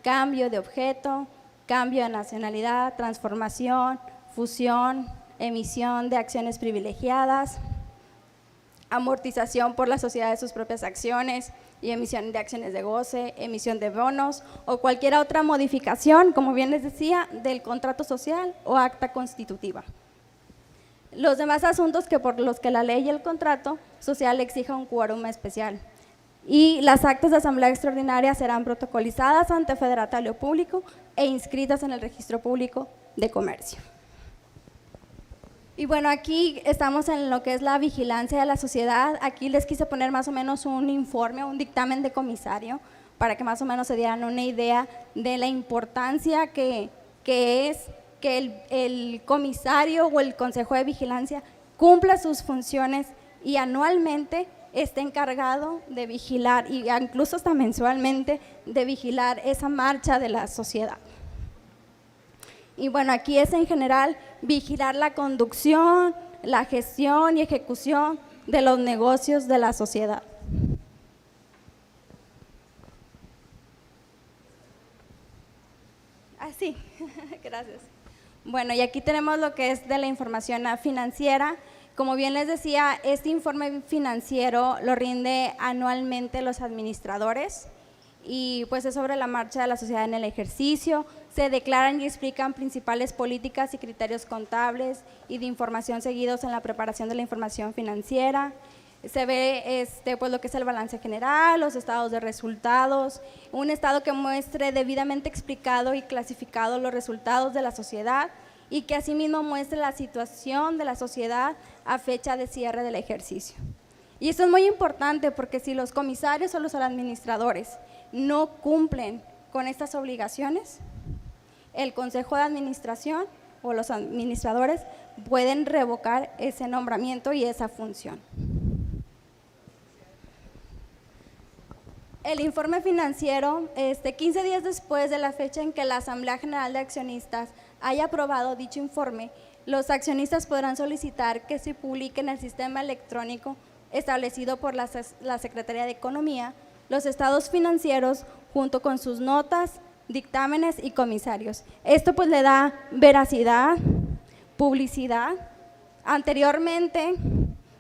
cambio de objeto, cambio de nacionalidad, transformación, fusión, emisión de acciones privilegiadas, amortización por la sociedad de sus propias acciones y emisión de acciones de goce, emisión de bonos o cualquier otra modificación, como bien les decía, del contrato social o acta constitutiva. Los demás asuntos que por los que la ley y el contrato social exija un quórum especial. Y las actas de asamblea extraordinaria serán protocolizadas ante Federatario Público e inscritas en el Registro Público de Comercio. Y bueno, aquí estamos en lo que es la vigilancia de la sociedad. Aquí les quise poner más o menos un informe, un dictamen de comisario, para que más o menos se dieran una idea de la importancia que es que el comisario o el Consejo de Vigilancia cumpla sus funciones y anualmente esté encargado de vigilar, y incluso hasta mensualmente, de vigilar esa marcha de la sociedad. Y bueno, aquí es en general vigilar la conducción, la gestión y ejecución de los negocios de la sociedad. Sí, gracias. Bueno, y aquí tenemos lo que es de la información financiera. Como bien les decía, este informe financiero lo rinde anualmente los administradores y pues es sobre la marcha de la sociedad en el ejercicio. Se declaran y explican principales políticas y criterios contables y de información seguidos en la preparación de la información financiera. Se ve pues lo que es el balance general, los estados de resultados, un estado que muestre debidamente explicado y clasificado los resultados de la sociedad y que asimismo muestre la situación de la sociedad a fecha de cierre del ejercicio. Y esto es muy importante porque si los comisarios o los administradores no cumplen con estas obligaciones, el Consejo de Administración o los administradores pueden revocar ese nombramiento y esa función. El informe financiero, 15 días después de la fecha en que la Asamblea General de Accionistas haya aprobado dicho informe, los accionistas podrán solicitar que se publique en el sistema electrónico establecido por la Secretaría de Economía los estados financieros junto con sus notas, dictámenes y comisarios. Esto pues le da veracidad, publicidad. Anteriormente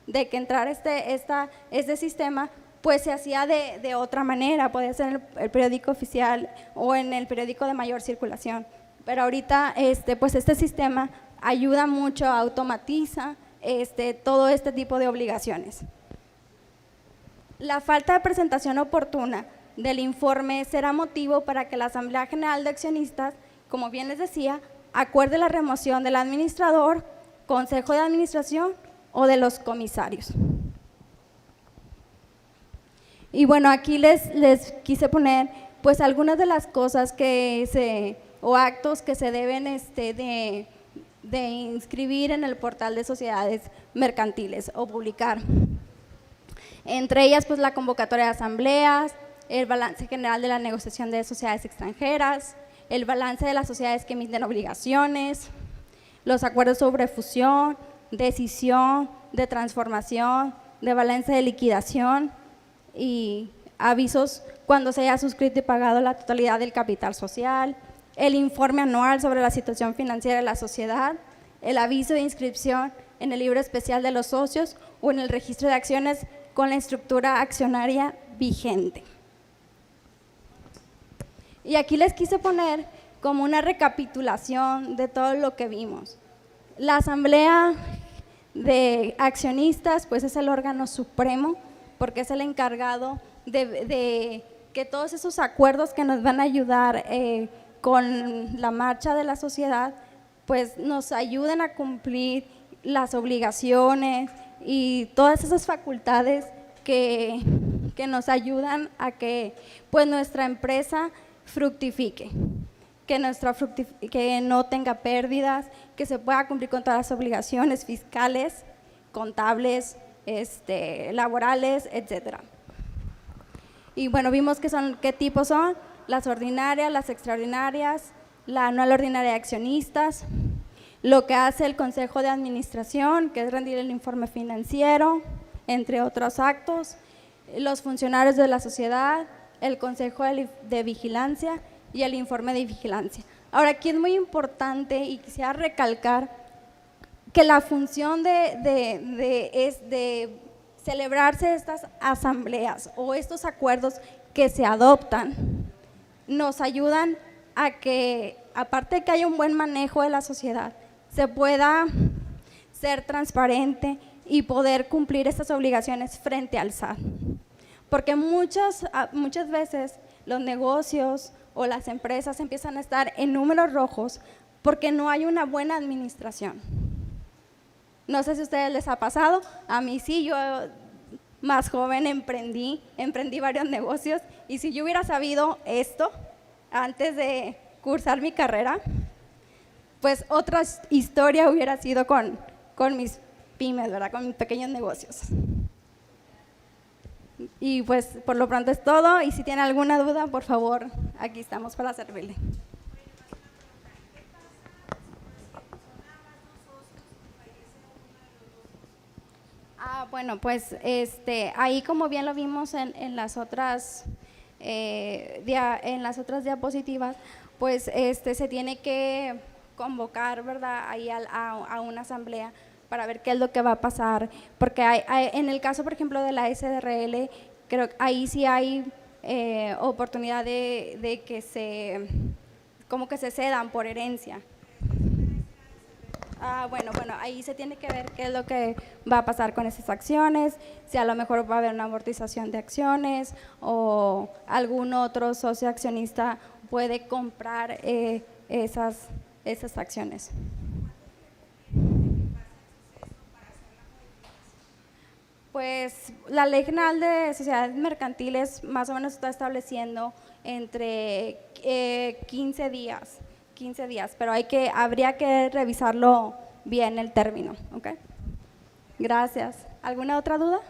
de que entrara este sistema, pues se hacía de otra manera, podía ser en el periódico oficial o en el periódico de mayor circulación. Pero ahorita pues este sistema ayuda mucho, automatiza todo este tipo de obligaciones. La falta de presentación oportuna del informe será motivo para que la Asamblea General de Accionistas, como bien les decía, acuerde la remoción del administrador, Consejo de Administración o de los comisarios. Y bueno, aquí les quise poner pues algunas de las cosas o actos que se deben de inscribir en el portal de sociedades mercantiles o publicar. Entre ellas pues la convocatoria de asambleas, el balance general de la negociación de sociedades extranjeras, el balance de las sociedades que emiten obligaciones, los acuerdos sobre fusión, decisión, de transformación, de balance de liquidación y avisos cuando se haya suscrito y pagado la totalidad del capital social, el informe anual sobre la situación financiera de la sociedad, el aviso de inscripción en el libro especial de los socios o en el registro de acciones con la estructura accionaria vigente. Y aquí les quise poner como una recapitulación de todo lo que vimos. La Asamblea de Accionistas pues es el órgano supremo porque es el encargado de que todos esos acuerdos que nos van a ayudar con la marcha de la sociedad, pues nos ayuden a cumplir las obligaciones y todas esas facultades que nos ayudan a que pues nuestra empresa fructifique, que no tenga pérdidas, que se pueda cumplir con todas las obligaciones fiscales, contables, laborales, etcétera. Y bueno, vimos qué tipos son: las ordinarias, las extraordinarias, la anual ordinaria de accionistas, lo que hace el Consejo de Administración, que es rendir el informe financiero, entre otros actos, los funcionarios de la sociedad, el Consejo de Vigilancia y el informe de vigilancia. Ahora, aquí es muy importante y quisiera recalcar que la función de celebrarse estas asambleas o estos acuerdos que se adoptan nos ayudan a que, aparte de que haya un buen manejo de la sociedad, se pueda ser transparente y poder cumplir estas obligaciones frente al SAT. Porque muchas veces los negocios o las empresas empiezan a estar en números rojos porque no hay una buena administración. No sé si a ustedes les ha pasado, a mí sí, yo más joven emprendí varios negocios, y si yo hubiera sabido esto antes de cursar mi carrera, pues otra historia hubiera sido con mis pymes, ¿verdad? Con mis pequeños negocios. Y pues por lo pronto es todo, y si tienen alguna duda, por favor, aquí estamos para servirle. Bueno, pues ahí, como bien lo vimos en las otras diapositivas, pues se tiene que convocar, ¿verdad?, ahí a una asamblea para ver qué es lo que va a pasar, porque en el caso, por ejemplo, de la SDRL, creo que ahí sí hay oportunidad de que como que se cedan por herencia. Bueno, ahí se tiene que ver qué es lo que va a pasar con esas acciones, si a lo mejor va a haber una amortización de acciones o algún otro socio accionista puede comprar esas acciones. Pues la Ley General de Sociedades Mercantiles más o menos está estableciendo entre 15 días, pero habría que revisarlo bien el término, ¿ok? Gracias. ¿Alguna otra duda?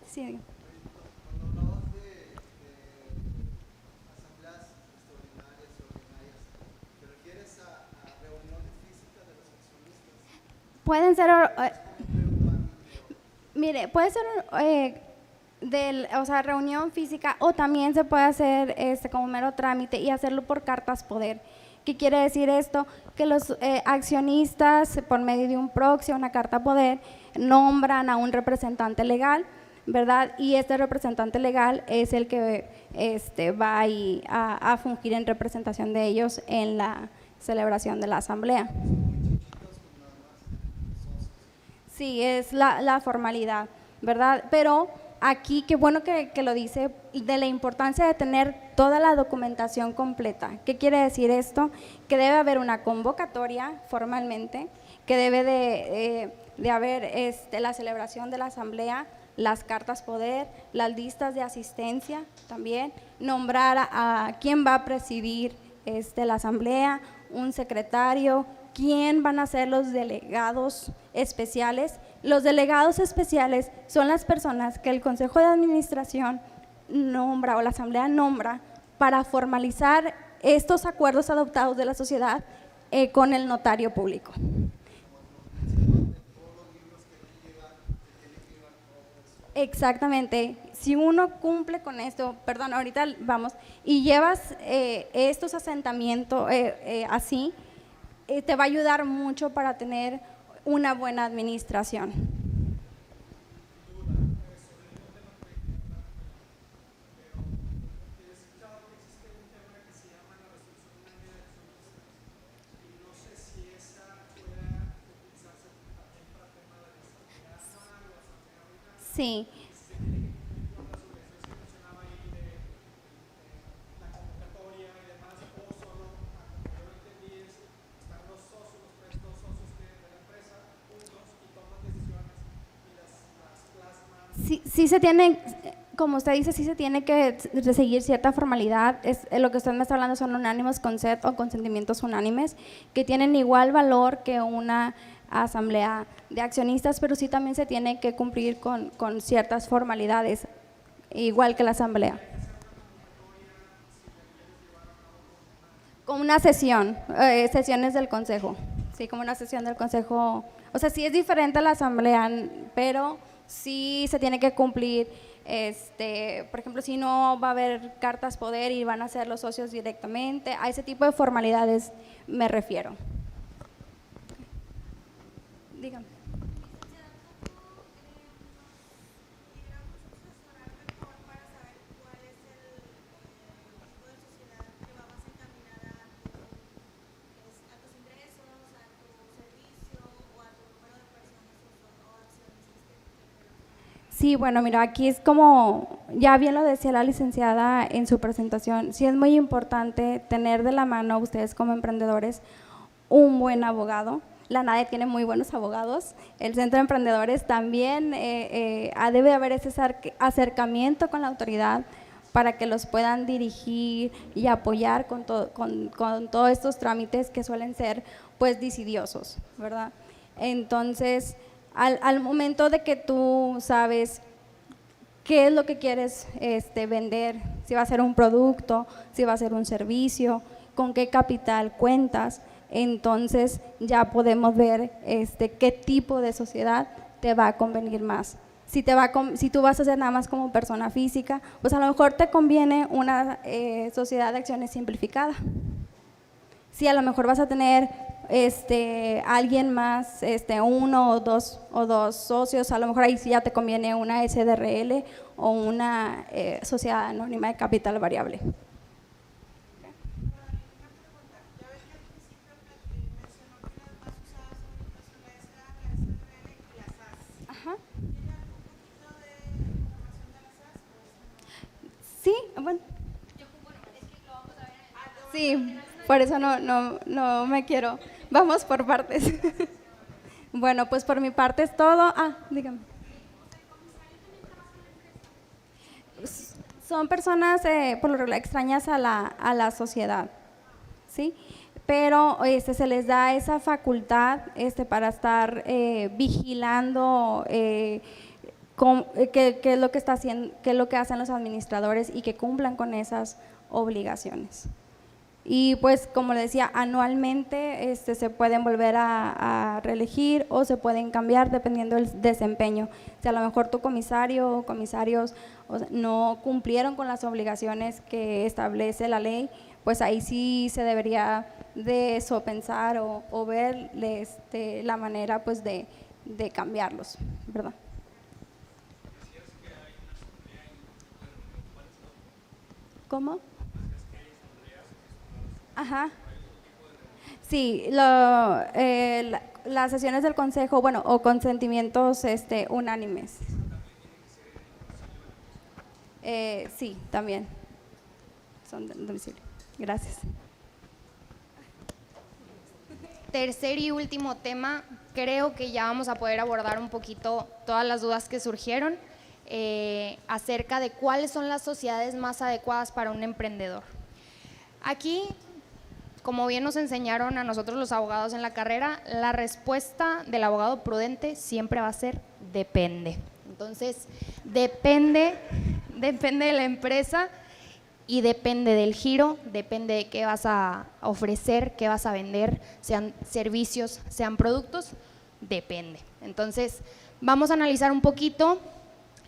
Sí. Cuando hablabas de asambleas extraordinarias o ordinarias, ¿te refieres a reuniones físicas de los accionistas? Pueden ser, mire, puede ser reunión física, o también se puede hacer como mero trámite y hacerlo por cartas poder. ¿Qué quiere decir esto? Que los accionistas, por medio de un proxy o una carta poder, nombran a un representante legal, ¿verdad? Y este representante legal es el que va a fungir en representación de ellos en la celebración de la asamblea. Sí, es la formalidad, ¿verdad? Pero aquí, qué bueno que lo dice, de la importancia de tener toda la documentación completa. ¿Qué quiere decir esto? Que debe haber una convocatoria formalmente, que debe de haber la celebración de la asamblea, las cartas poder, las listas de asistencia también, nombrar a quién va a presidir la asamblea, un secretario, quién van a ser los delegados especiales. Los delegados especiales son las personas que el Consejo de Administración nombra o la Asamblea nombra para formalizar estos acuerdos adoptados de la sociedad con el notario público. Exactamente. Si uno cumple con esto, perdón, ahorita vamos, y llevas estos asentamientos así, te va a ayudar mucho para tener una buena administración. Sí. Sí se tiene, como usted dice, sí se tiene que seguir cierta formalidad. Lo que usted me está hablando son unánimos consent o consentimientos unánimes, que tienen igual valor que una asamblea de accionistas, pero sí también se tiene que cumplir con ciertas formalidades, igual que la asamblea. Como una sesión, sesiones del consejo, sí, como una sesión del consejo. O sea, sí es diferente a la asamblea, pero sí se tiene que cumplir, por ejemplo, si no va a haber cartas poder y van a ser los socios directamente, a ese tipo de formalidades me refiero. Dígame. Sí, bueno, mira, aquí es como, ya bien lo decía la licenciada en su presentación, sí es muy importante tener de la mano ustedes como emprendedores un buen abogado. La NADE tiene muy buenos abogados, el Centro de Emprendedores también debe haber ese acercamiento con la autoridad para que los puedan dirigir y apoyar con todos estos trámites que suelen ser pues licidiosos, ¿verdad? Entonces, al momento de que tú sabes qué es lo que quieres vender, si va a ser un producto, si va a ser un servicio, con qué capital cuentas, entonces ya podemos ver qué tipo de sociedad te va a convenir más. Si tú vas a hacer nada más como persona física, pues a lo mejor te conviene una sociedad de acciones simplificada. Si a lo mejor vas a tener alguien más, uno o dos socios, a lo mejor ahí sí ya te conviene una SDRL o una sociedad anónima de capital variable. Ajá. Sí, bueno. Sí, por eso no me quiero. Vamos por partes. Bueno, pues por mi parte es todo. Dígame. Son personas por lo regular extrañas a la sociedad, ¿sí? Pero se les da esa facultad para estar vigilando qué es lo que está haciendo, qué es lo que hacen los administradores y que cumplan con esas obligaciones. Y pues como le decía, anualmente se pueden volver a reelegir o se pueden cambiar dependiendo del desempeño. Si a lo mejor tu comisario o comisarios no cumplieron con las obligaciones que establece la ley, pues ahí sí se debería de sopensar o ver la manera pues de cambiarlos, ¿verdad? ¿Cómo? Ajá. Sí, las sesiones del consejo, bueno, o consentimientos unánimes. Sí, también son de domicilio. Gracias. Tercer y último tema, creo que ya vamos a poder abordar un poquito todas las dudas que surgieron acerca de cuáles son las sociedades más adecuadas para un emprendedor. Aquí, como bien nos enseñaron a nosotros los abogados en la carrera, la respuesta del abogado prudente siempre va a ser depende. Entonces, depende de la empresa y depende del giro, depende de qué vas a ofrecer, qué vas a vender, sean servicios, sean productos, depende. Entonces, vamos a analizar un poquito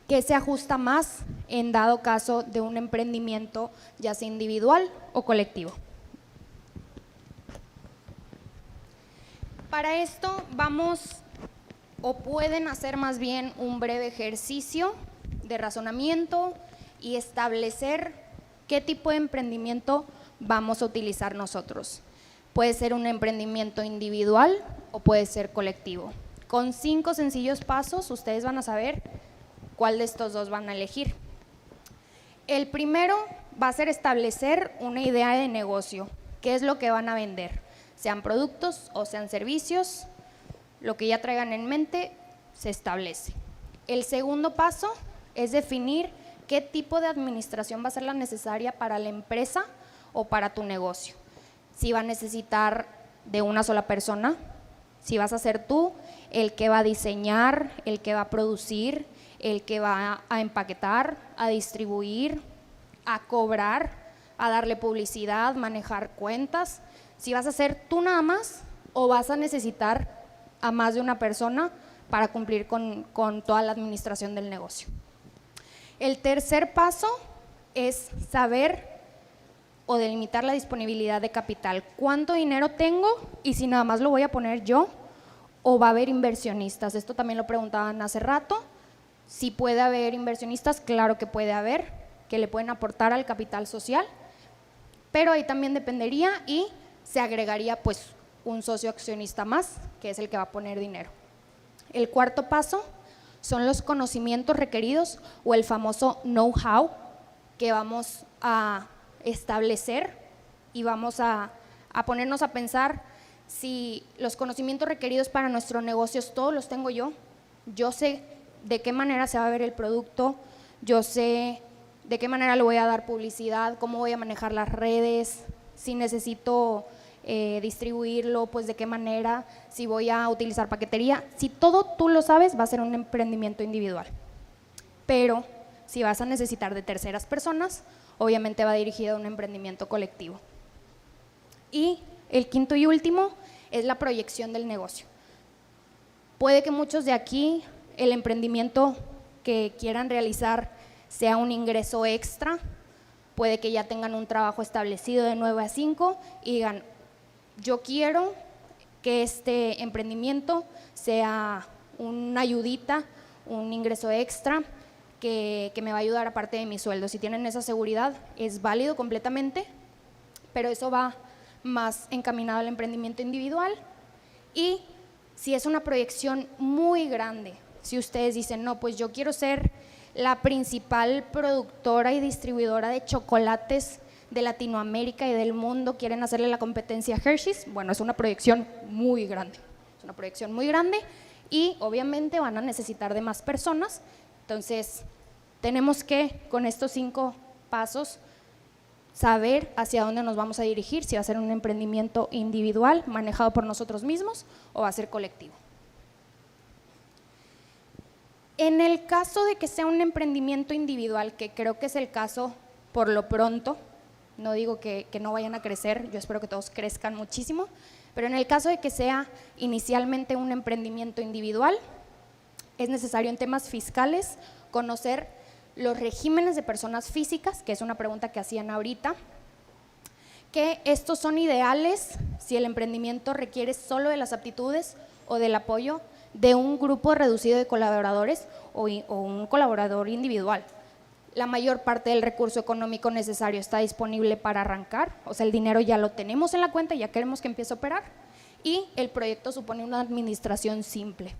qué se ajusta más en dado caso de un emprendimiento, ya sea individual o colectivo. Para esto pueden hacer más bien un breve ejercicio de razonamiento y establecer qué tipo de emprendimiento vamos a utilizar nosotros. Puede ser un emprendimiento individual o puede ser colectivo. Con 5 sencillos pasos ustedes van a saber cuál de estos dos van a elegir. El primero va a ser establecer una idea de negocio. ¿Qué es lo que van a vender? Sean productos o sean servicios, lo que ya traigan en mente se establece. El segundo paso es definir qué tipo de administración va a ser la necesaria para la empresa o para tu negocio. Si va a necesitar de una sola persona, si vas a ser tú el que va a diseñar, el que va a producir, el que va a empaquetar, a distribuir, a cobrar, a darle publicidad, manejar cuentas. Si vas a ser tú nada más o vas a necesitar a más de una persona para cumplir con toda la administración del negocio. El tercer paso es saber o delimitar la disponibilidad de capital. ¿Cuánto dinero tengo y si nada más lo voy a poner yo o va a haber inversionistas? Esto también lo preguntaban hace rato. Si puede haber inversionistas, claro que puede haber, que le pueden aportar al capital social, pero ahí también dependería y se agregaría pues un socio accionista más, que es el que va a poner dinero. El cuarto paso son los conocimientos requeridos o el famoso know-how que vamos a establecer y vamos a ponernos a pensar si los conocimientos requeridos para nuestros negocios todos los tengo yo sé de qué manera se va a ver el producto, yo sé de qué manera le voy a dar publicidad, cómo voy a manejar las redes, si necesito distribuirlo, pues de qué manera, si voy a utilizar paquetería. Si todo tú lo sabes, va a ser un emprendimiento individual. Pero si vas a necesitar de terceras personas, obviamente va dirigido a un emprendimiento colectivo. Y el quinto y último es la proyección del negocio. Puede que muchos de aquí el emprendimiento que quieran realizar sea un ingreso extra, puede que ya tengan un trabajo establecido de 9 a 5 y digan, yo quiero que este emprendimiento sea una ayudita, un ingreso extra que me va a ayudar aparte de mi sueldo. Si tienen esa seguridad, es válido completamente, pero eso va más encaminado al emprendimiento individual. Y si es una proyección muy grande, si ustedes dicen, no, pues yo quiero ser la principal productora y distribuidora de chocolates de Latinoamérica y del mundo, quieren hacerle la competencia a Hershey's, bueno, es una proyección muy grande, y obviamente van a necesitar de más personas. Entonces tenemos que, con estos 5 pasos, saber hacia dónde nos vamos a dirigir, si va a ser un emprendimiento individual manejado por nosotros mismos o va a ser colectivo. En el caso de que sea un emprendimiento individual, que creo que es el caso por lo pronto, no digo que no vayan a crecer, yo espero que todos crezcan muchísimo, pero en el caso de que sea inicialmente un emprendimiento individual, es necesario en temas fiscales conocer los regímenes de personas físicas, que es una pregunta que hacían ahorita, que estos son ideales si el emprendimiento requiere solo de las aptitudes o del apoyo de un grupo reducido de colaboradores o un colaborador individual. La mayor parte del recurso económico necesario está disponible para arrancar, o sea, el dinero ya lo tenemos en la cuenta, ya queremos que empiece a operar, y el proyecto supone una administración simple.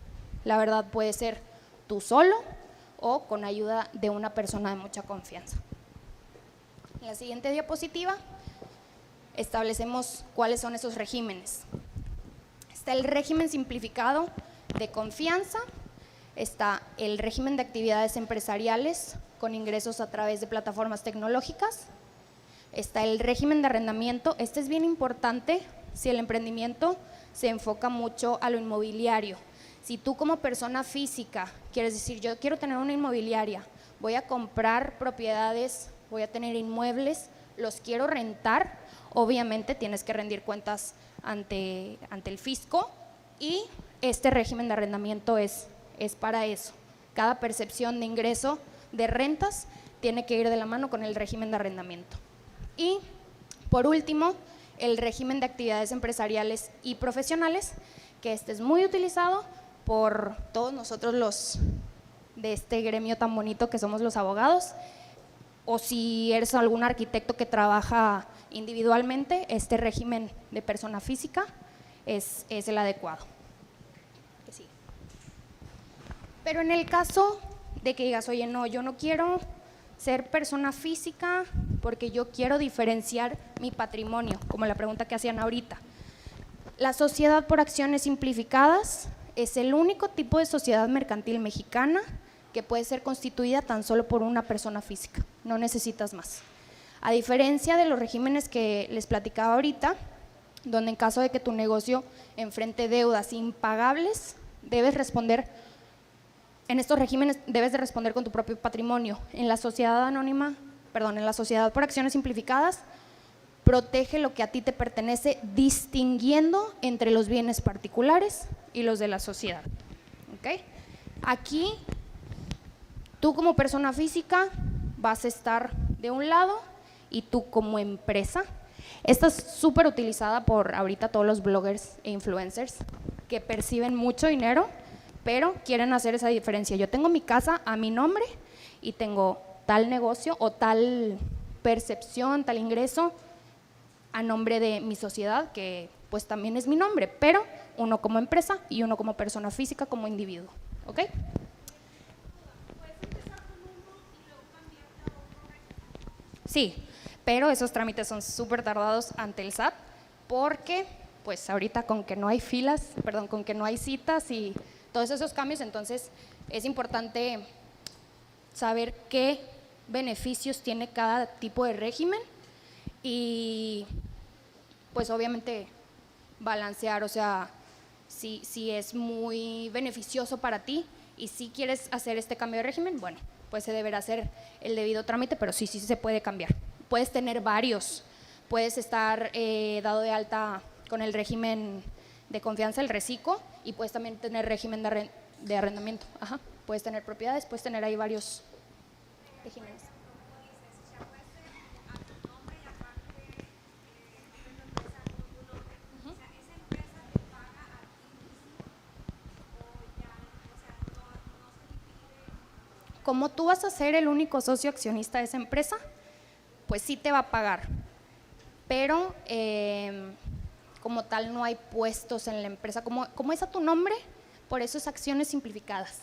La verdad puede ser tú solo o con ayuda de una persona de mucha confianza. En la siguiente diapositiva establecemos cuáles son esos regímenes. Está el régimen simplificado de confianza, está el régimen de actividades empresariales con ingresos a través de plataformas tecnológicas, está el régimen de arrendamiento. Este es bien importante si el emprendimiento se enfoca mucho a lo inmobiliario. Si tú como persona física quieres decir, yo quiero tener una inmobiliaria, voy a comprar propiedades, voy a tener inmuebles, los quiero rentar, obviamente tienes que rendir cuentas ante el fisco, y este régimen de arrendamiento es para eso. Cada percepción de ingreso de rentas tiene que ir de la mano con el régimen de arrendamiento. Y por último, el régimen de actividades empresariales y profesionales, que este es muy utilizado por todos nosotros los de este gremio tan bonito que somos los abogados, o si eres algún arquitecto que trabaja individualmente, este régimen de persona física es el adecuado. Pero en el caso de que digas, oye, no, yo no quiero ser persona física porque yo quiero diferenciar mi patrimonio, como la pregunta que hacían ahorita. La sociedad por acciones simplificadas es el único tipo de sociedad mercantil mexicana que puede ser constituida tan solo por una persona física, no necesitas más. A diferencia de los regímenes que les platicaba ahorita, donde en caso de que tu negocio enfrente deudas impagables, debes responder, en estos regímenes debes de responder con tu propio patrimonio. En la sociedad anónima, en la sociedad por acciones simplificadas, protege lo que a ti te pertenece, distinguiendo entre los bienes particulares y los de la sociedad. ¿Ok? Aquí, tú como persona física vas a estar de un lado y tú como empresa. Esta es súper utilizada por ahorita todos los bloggers e influencers que perciben mucho dinero, pero quieren hacer esa diferencia. Yo tengo mi casa a mi nombre y tengo tal negocio o tal percepción, tal ingreso a nombre de mi sociedad, que pues también es mi nombre, pero uno como empresa y uno como persona física, como individuo. ¿Ok? Sí, pero esos trámites son súper tardados ante el SAT porque pues ahorita con que no hay filas, con que no hay citas y todos esos cambios, entonces es importante saber qué beneficios tiene cada tipo de régimen y pues obviamente balancear, o sea, si es muy beneficioso para ti y si quieres hacer este cambio de régimen, bueno, pues se deberá hacer el debido trámite, pero sí se puede cambiar. Puedes tener varios, puedes estar dado de alta con el régimen de confianza, el RECICO, y puedes también tener régimen de arrendamiento. Ajá. Puedes tener propiedades, puedes tener ahí varios regímenes. Como tú vas a ser el único socio accionista de esa empresa, pues sí te va a pagar, pero como tal no hay puestos en la empresa, como es a tu nombre, por eso es acciones simplificadas,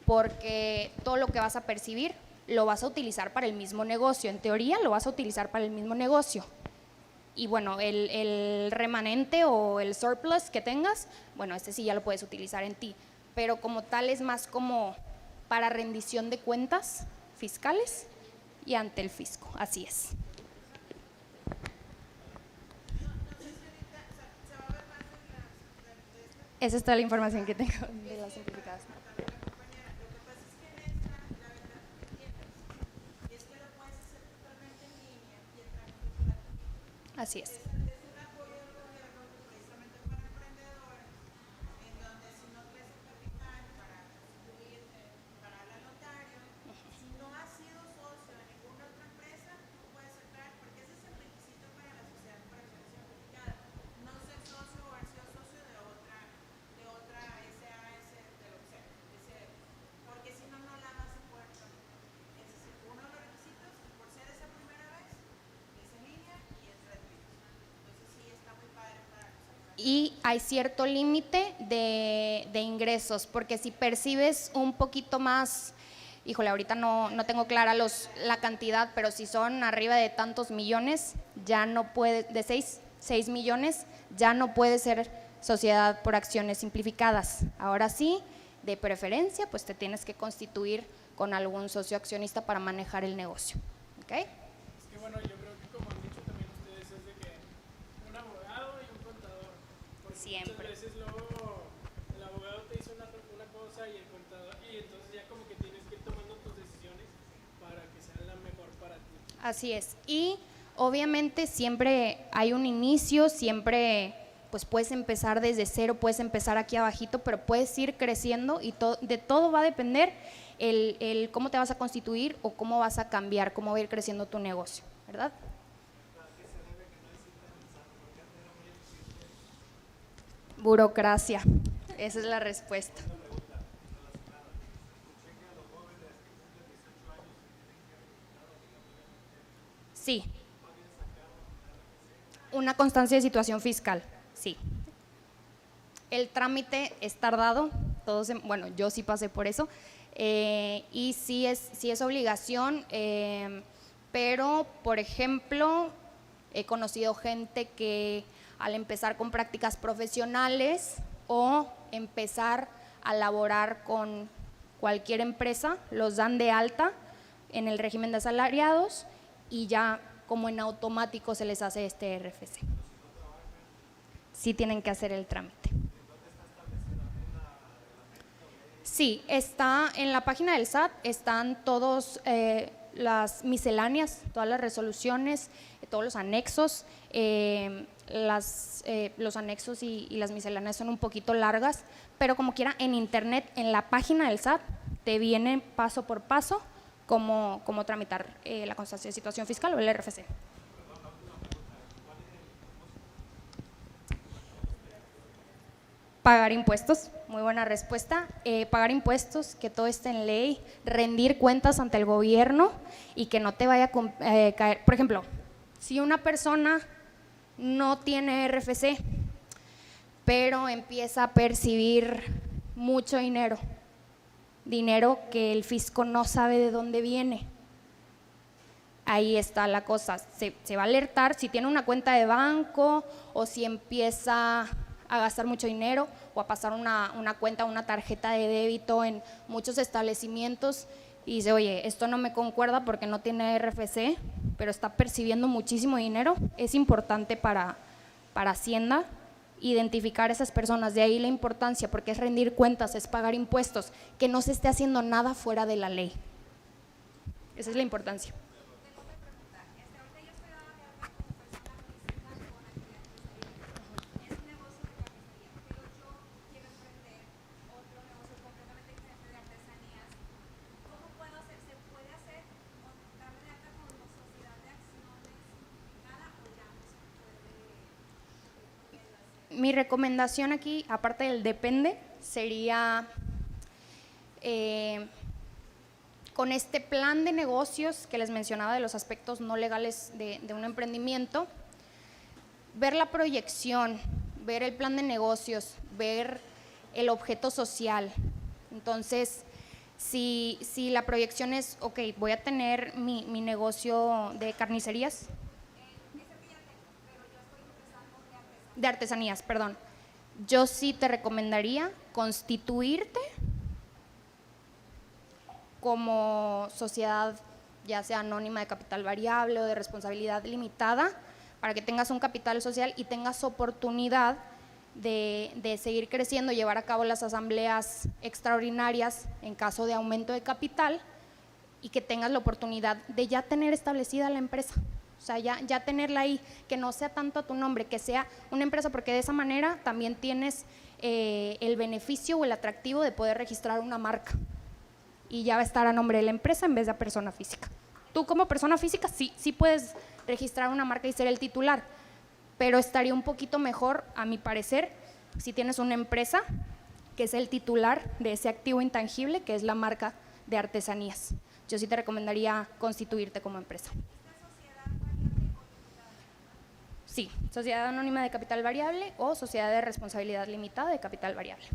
porque todo lo que vas a percibir lo vas a utilizar para el mismo negocio, en teoría lo vas a utilizar para el mismo negocio. Y bueno, el remanente o el surplus que tengas, bueno, este sí ya lo puedes utilizar en ti, pero como tal es más como para rendición de cuentas fiscales y ante el fisco, así es. Esa es toda la información que tengo de las simplificadas. Así es. Y hay cierto límite de ingresos, porque si percibes un poquito más, híjole, ahorita no tengo clara la cantidad, pero si son arriba de tantos millones, ya no puede, de 6 millones, ya no puede ser sociedad por acciones simplificadas. Ahora sí, de preferencia, pues te tienes que constituir con algún socio accionista para manejar el negocio. ¿Ok? Es que bueno, yo creo que como han dicho también ustedes, es de que un abogado y un contador. Porque siempre. Muchas veces luego el abogado te dice una cosa y el contador, y entonces ya como que tienes que ir tomando tus decisiones para que sean la mejor para ti. Así es. Y obviamente siempre hay un inicio, siempre pues puedes empezar desde cero, puedes empezar aquí abajito, pero puedes ir creciendo y de todo va a depender el cómo te vas a constituir o cómo vas a cambiar, cómo va a ir creciendo tu negocio, ¿verdad? Burocracia, esa es la respuesta. Sí. Una constancia de situación fiscal, sí. El trámite es tardado, bueno, yo sí pasé por eso, y sí es obligación, pero, por ejemplo, he conocido gente que al empezar con prácticas profesionales o empezar a laborar con cualquier empresa, los dan de alta en el régimen de asalariados y ya como en automático se les hace este RFC. Sí tienen que hacer el trámite. Sí, está en la página del SAT, están todos las misceláneas, todas las resoluciones, todos los anexos. Los anexos y las misceláneas son un poquito largas, pero como quiera en internet, en la página del SAT, te viene paso por paso cómo tramitar la constancia de situación fiscal o el RFC. Pagar impuestos, muy buena respuesta. Pagar impuestos, que todo esté en ley, rendir cuentas ante el gobierno y que no te vaya a caer. Por ejemplo, si una persona no tiene RFC, pero empieza a percibir mucho dinero que el fisco no sabe de dónde viene, ahí está la cosa, se va a alertar si tiene una cuenta de banco o si empieza a gastar mucho dinero o a pasar una cuenta, una tarjeta de débito en muchos establecimientos y dice, oye, esto no me concuerda porque no tiene RFC, pero está percibiendo muchísimo dinero. Es importante para Hacienda identificar a esas personas, de ahí la importancia, porque es rendir cuentas, es pagar impuestos, que no se esté haciendo nada fuera de la ley. Esa es la importancia. Mi recomendación aquí, aparte del depende, sería con este plan de negocios que les mencionaba de los aspectos no legales de un emprendimiento, ver la proyección, ver el plan de negocios, ver el objeto social. Entonces, si la proyección es, ok, voy a tener mi negocio de carnicerías, de artesanías, perdón. Yo sí te recomendaría constituirte como sociedad, ya sea anónima de capital variable o de responsabilidad limitada, para que tengas un capital social y tengas oportunidad de seguir creciendo, llevar a cabo las asambleas extraordinarias en caso de aumento de capital y que tengas la oportunidad de ya tener establecida la empresa. O sea, ya tenerla ahí, que no sea tanto a tu nombre, que sea una empresa, porque de esa manera también tienes el beneficio o el atractivo de poder registrar una marca y ya va a estar a nombre de la empresa en vez de a persona física. Tú como persona física sí puedes registrar una marca y ser el titular, pero estaría un poquito mejor, a mi parecer, si tienes una empresa que es el titular de ese activo intangible que es la marca de artesanías. Yo sí te recomendaría constituirte como empresa. Sí, sociedad anónima de capital variable o sociedad de responsabilidad limitada de capital variable.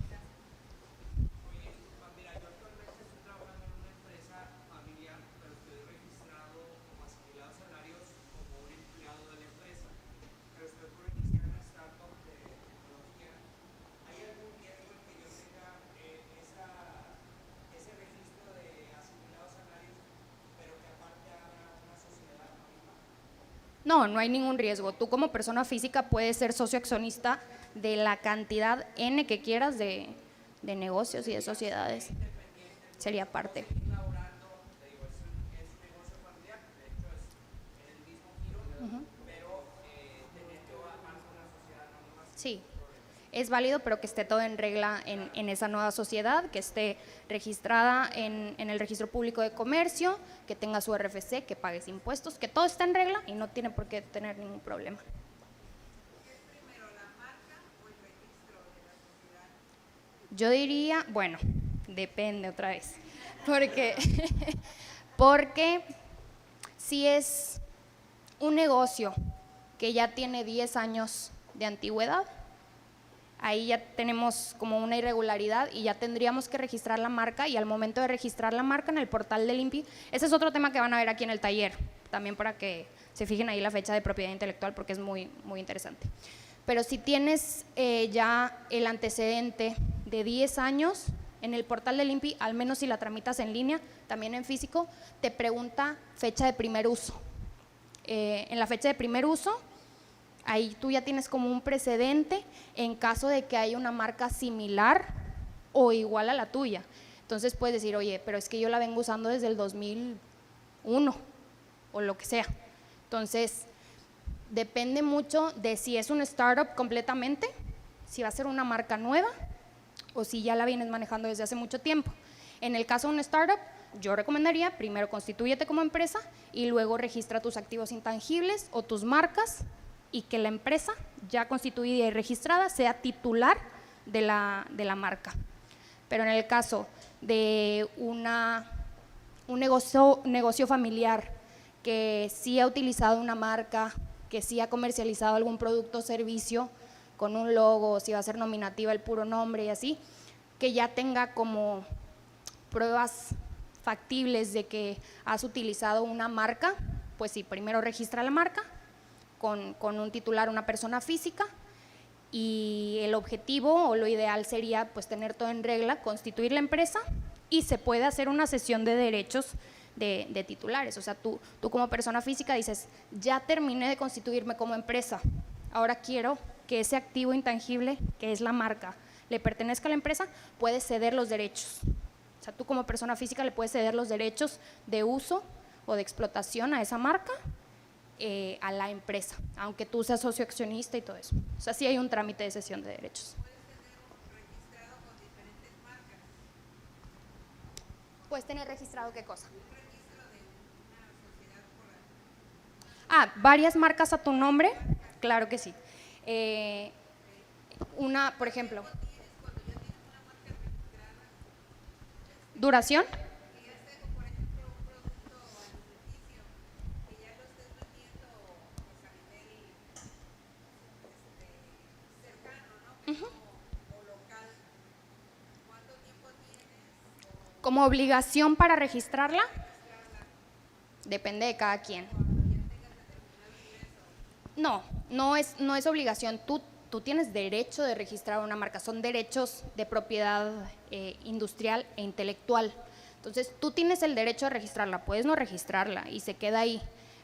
No hay ningún riesgo. Tú como persona física puedes ser socio accionista de la cantidad N que quieras de negocios y de sociedades. Sería parte. Sí, es válido, pero que esté todo en regla en esa nueva sociedad, que esté registrada en el registro público de comercio, que tenga su RFC, que pagues impuestos, que todo esté en regla y no tiene por qué tener ningún problema. ¿Es primero la marca o el registro de la sociedad? Yo diría, bueno, depende otra vez, porque si es un negocio que ya tiene 10 años de antigüedad, ahí ya tenemos como una irregularidad y ya tendríamos que registrar la marca, y al momento de registrar la marca en el portal del INPI, ese es otro tema que van a ver aquí en el taller, también para que se fijen ahí la fecha de propiedad intelectual porque es muy, muy interesante. Pero si tienes ya el antecedente de 10 años, En el portal del INPI, al menos si la tramitas en línea, también en físico, te pregunta fecha de primer uso. En la fecha de primer uso, ahí tú ya tienes como un precedente en caso de que haya una marca similar o igual a la tuya. Entonces puedes decir, oye, pero es que yo la vengo usando desde el 2001 o lo que sea. Entonces, depende mucho de si es un startup completamente, si va a ser una marca nueva o si ya la vienes manejando desde hace mucho tiempo. En el caso de un startup, yo recomendaría primero constitúyete como empresa y luego registra tus activos intangibles o tus marcas y que la empresa ya constituida y registrada sea titular de la marca. Pero en el caso de un negocio familiar que sí ha utilizado una marca, que sí ha comercializado algún producto o servicio con un logo, si va a ser nominativa el puro nombre y así, que ya tenga como pruebas factibles de que has utilizado una marca, pues sí, primero registra la marca con un titular, una persona física, y el objetivo o lo ideal sería pues tener todo en regla, constituir la empresa y se puede hacer una cesión de derechos de titulares. O sea, tú como persona física dices, ya terminé de constituirme como empresa, ahora quiero que ese activo intangible, que es la marca, le pertenezca a la empresa, puedes ceder los derechos. O sea, tú como persona física le puedes ceder los derechos de uso o de explotación a esa marca a la empresa, aunque tú seas socio accionista y todo eso. O sea, sí hay un trámite de cesión de derechos. ¿Puedes tener registrado qué cosa? Varias marcas a tu nombre, claro que sí. Una, por ejemplo, duración. Como obligación para registrarla, depende de cada quien. No es obligación, tú tienes derecho de registrar una marca, son derechos de propiedad industrial e intelectual. Entonces, tú tienes el derecho de registrarla, puedes no registrarla y se queda ahí,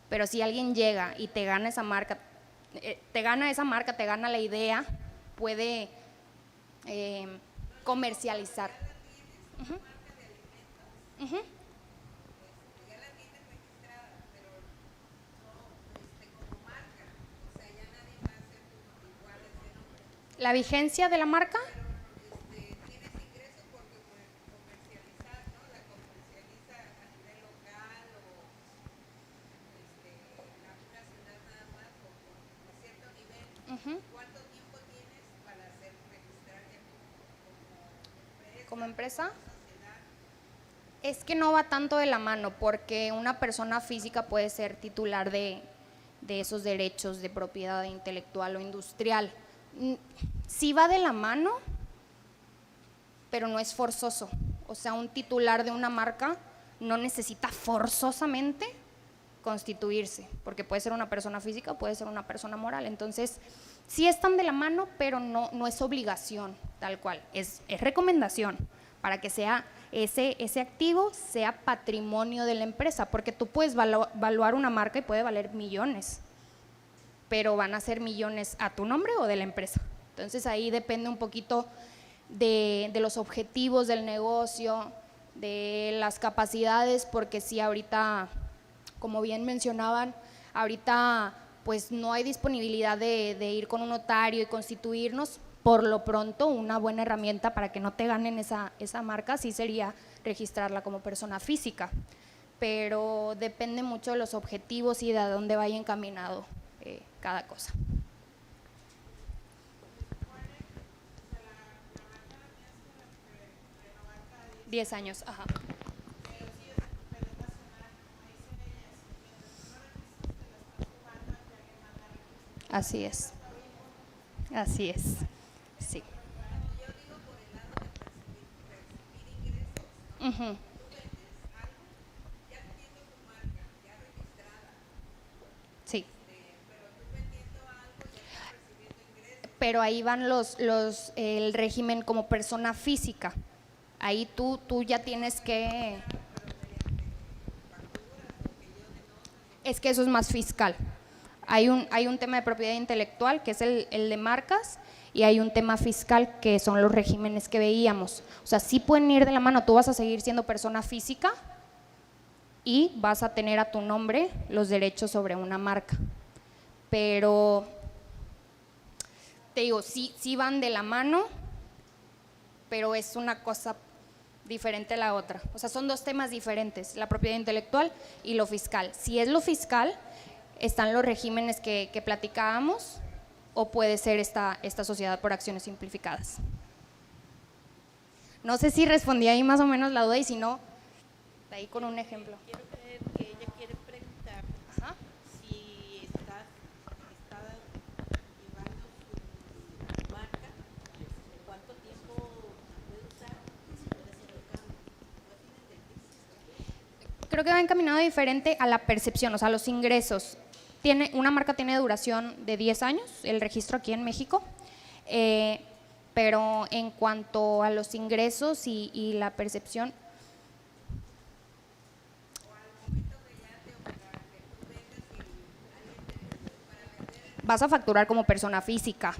pero si alguien llega y te gana esa marca, te gana la idea, puede comercializar. La vigencia de la marca. ¿Cuánto tiempo tienes para hacer registrar ya Como empresa, es que no va tanto de la mano, porque una persona física puede ser titular de esos derechos de propiedad intelectual o industrial. Sí va de la mano, pero no es forzoso. O sea, un titular de una marca no necesita forzosamente constituirse, porque puede ser una persona física o puede ser una persona moral. Entonces, sí están de la mano, pero no es obligación tal cual, es recomendación para que sea ese activo sea patrimonio de la empresa, porque tú puedes valuar una marca y puede valer millones, pero van a ser millones a tu nombre o de la empresa. Entonces ahí depende un poquito de los objetivos del negocio, de las capacidades, porque si ahorita, como bien mencionaban, ahorita pues no hay disponibilidad de ir con un notario y constituirnos. Por lo pronto, una buena herramienta para que no te ganen esa marca sí sería registrarla como persona física, pero depende mucho de los objetivos y de a dónde vaya encaminado cada cosa. ¿10 10 años, ajá. Así es. Así es. Sí. Sí. Pero ahí van el régimen como persona física. Ahí tú ya tienes que… Es que eso es más fiscal. Hay un tema de propiedad intelectual, que es el de marcas, y hay un tema fiscal, que son los regímenes que veíamos. O sea, sí pueden ir de la mano, tú vas a seguir siendo persona física y vas a tener a tu nombre los derechos sobre una marca. Pero, te digo, sí van de la mano, pero es una cosa diferente a la otra. O sea, son dos temas diferentes, la propiedad intelectual y lo fiscal. Si es lo fiscal, están los regímenes que platicábamos, o puede ser esta sociedad por acciones simplificadas. No sé si respondí ahí más o menos la duda, y si no, de ahí con un ejemplo. Quiero creer que ella quiere preguntar Ajá. si está llevando su marca, de cuánto tiempo puede usar y si puede hacer el cambio. ¿Lo así de entendí? Creo que va encaminado diferente a la percepción, o sea, los ingresos. Una marca tiene duración de 10 años, el registro aquí en México, pero en cuanto a los ingresos y la percepción… Vas a facturar como persona física,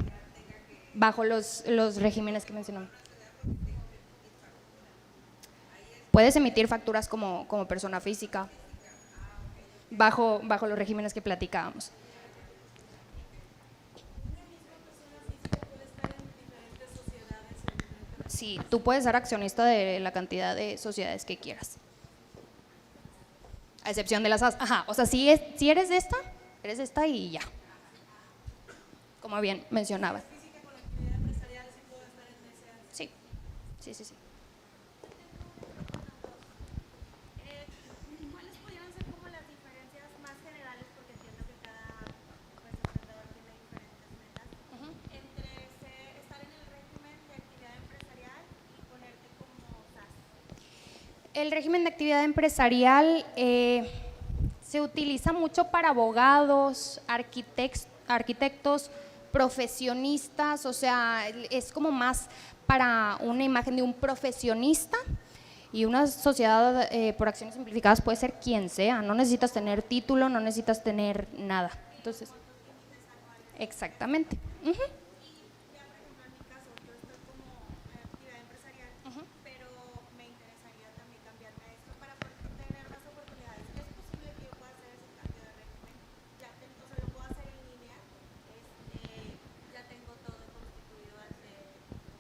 bajo los regímenes que mencionamos. Puedes emitir facturas como persona física, bajo los regímenes que platicábamos. Sí, tú puedes ser accionista de la cantidad de sociedades que quieras, a excepción de las… Ajá, o sea, si eres de esta y ya, como bien mencionaba. Sí, sí, sí, sí. ¿Cuáles pudieran ser como las diferencias más generales, porque entiendo que cada emprendedor tiene diferentes metas, entre estar en el régimen de actividad empresarial y ponerte como SAS? El régimen de actividad empresarial se utiliza mucho para abogados, arquitectos, profesionistas, o sea, es como más para una imagen de un profesionista. Y una sociedad por acciones simplificadas puede ser quien sea, no necesitas tener título, no necesitas tener nada. Entonces, exactamente. Ya, por ejemplo, en mi caso, yo estoy como actividad empresarial, pero me interesaría también cambiarme a esto para poder tener más oportunidades. ¿Es posible que yo pueda hacer ese cambio de régimen? O sea, lo puedo hacer en línea, ya tengo todo constituido ante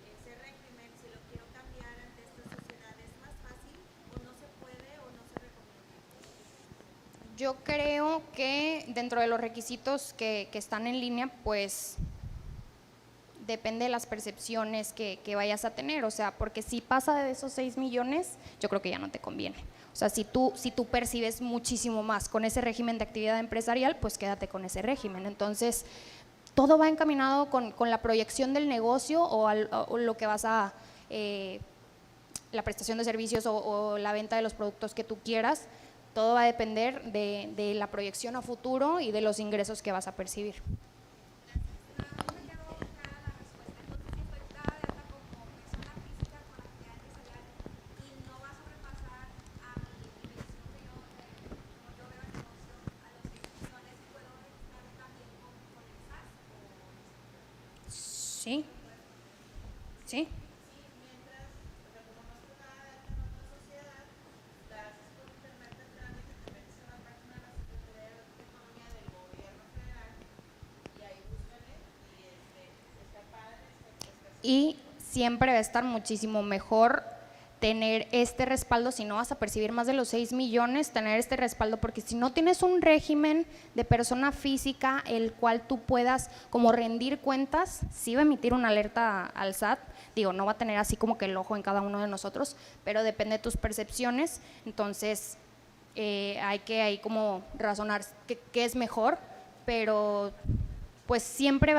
ese régimen. Si lo quiero cambiar ante esta sociedad, ¿es más fácil o no se puede o no se recomienda? Yo creo que dentro de los requisitos que están en línea, pues depende de las percepciones que vayas a tener, o sea, porque si pasa de esos 6 millones, yo creo que ya no te conviene. O sea, si tú percibes muchísimo más con ese régimen de actividad empresarial, pues quédate con ese régimen. Entonces, todo va encaminado con la proyección del negocio o lo que vas a… la prestación de servicios o la venta de los productos que tú quieras. Todo va a depender de la proyección a futuro y de los ingresos que vas a percibir. Sí, sí. Y siempre va a estar muchísimo mejor tener este respaldo. Si no vas a percibir más de los 6 millones, tener este respaldo, porque si no tienes un régimen de persona física el cual tú puedas como rendir cuentas, sí va a emitir una alerta al SAT, digo, no va a tener así como que el ojo en cada uno de nosotros, pero depende de tus percepciones. Entonces hay que ahí como razonar qué es mejor, pero pues siempre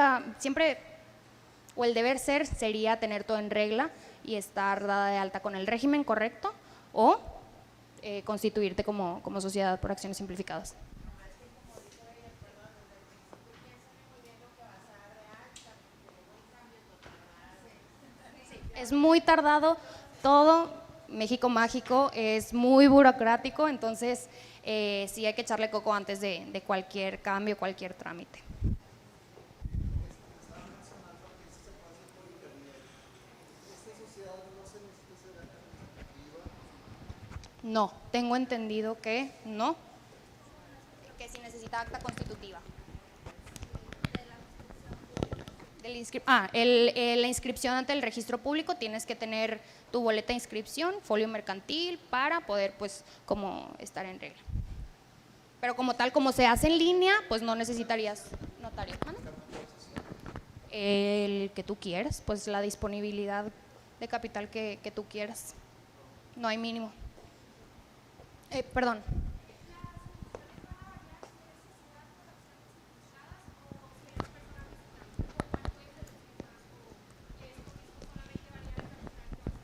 o el deber ser sería tener todo en regla y estar dada de alta con el régimen correcto, o constituirte como sociedad por acciones simplificadas. Es muy tardado, todo México mágico es muy burocrático, entonces sí hay que echarle coco antes de cualquier cambio, cualquier trámite. No, tengo entendido que no, que si necesita acta constitutiva. La inscripción ante el registro público, tienes que tener tu boleta de inscripción, folio mercantil, para poder, pues, como estar en regla. Pero como tal, como se hace en línea, pues no necesitarías notario. ¿Manda? El que tú quieras, pues la disponibilidad de capital que tú quieras. No hay mínimo. Perdón.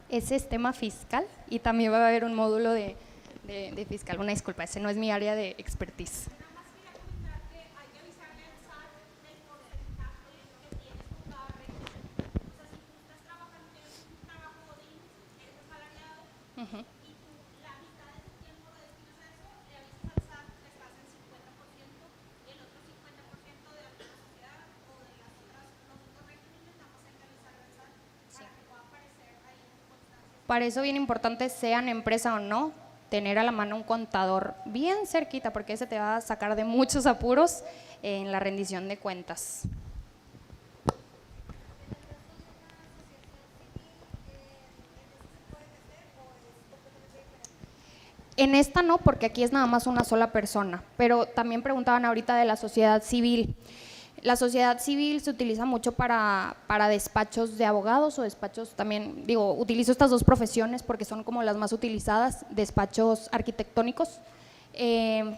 Ese es tema fiscal y también va a haber un módulo de fiscal. Una disculpa, ese no es mi área de expertise. Ujú. Para eso bien importante, sean empresa o no, tener a la mano un contador bien cerquita, porque ese te va a sacar de muchos apuros en la rendición de cuentas. En esta no, porque aquí es nada más una sola persona, pero también preguntaban ahorita de la sociedad civil. La sociedad civil se utiliza mucho para despachos de abogados o despachos también, digo, utilizo estas dos profesiones porque son como las más utilizadas, despachos arquitectónicos, en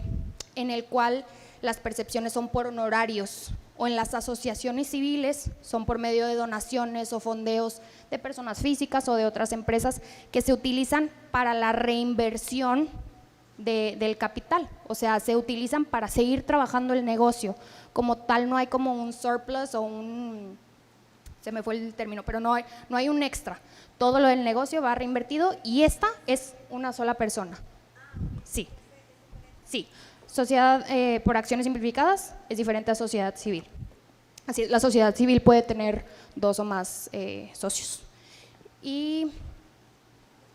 el cual las percepciones son por honorarios, o en las asociaciones civiles son por medio de donaciones o fondeos de personas físicas o de otras empresas que se utilizan para la reinversión del capital, o sea, se utilizan para seguir trabajando el negocio. Como tal no hay como un surplus o se me fue el término, pero no hay un extra. Todo lo del negocio va reinvertido y esta es una sola persona. Sí, sí. Sociedad por acciones simplificadas es diferente a sociedad civil. Así es, la sociedad civil puede tener 2 o más socios. Y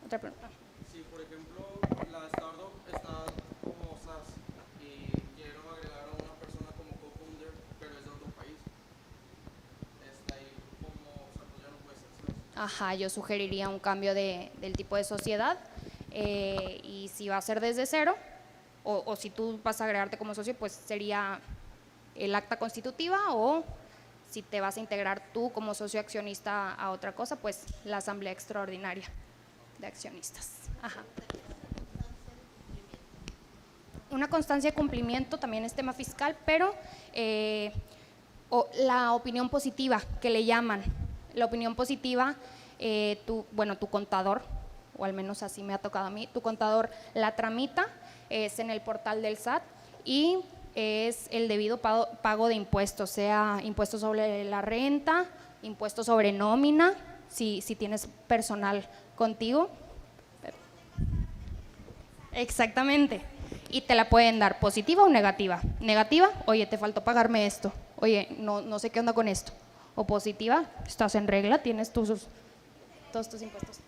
otra pregunta. Si por ejemplo la startup está como SaaS y quiero agregar a una persona como co-founder, pero es de otro país, está ahí como, o sea, pues ya no puede ser SaaS. Ajá, yo sugeriría un cambio del tipo de sociedad y si va a ser desde cero o si tú vas a agregarte como socio, pues sería el acta constitutiva, o si te vas a integrar tú como socio accionista a otra cosa, pues la asamblea extraordinaria de accionistas. Ajá. Una constancia de cumplimiento también es tema fiscal, pero la opinión positiva que le llaman, la opinión positiva, tu contador, o al menos así me ha tocado a mí, tu contador la tramita, es en el portal del SAT y es el debido pago de impuestos, sea impuestos sobre la renta, impuestos sobre nómina, si tienes personal contigo. Exactamente. Y te la pueden dar positiva o negativa. Negativa, oye, te faltó pagarme esto. Oye, no sé qué onda con esto. O positiva, estás en regla, tienes todos tus impuestos.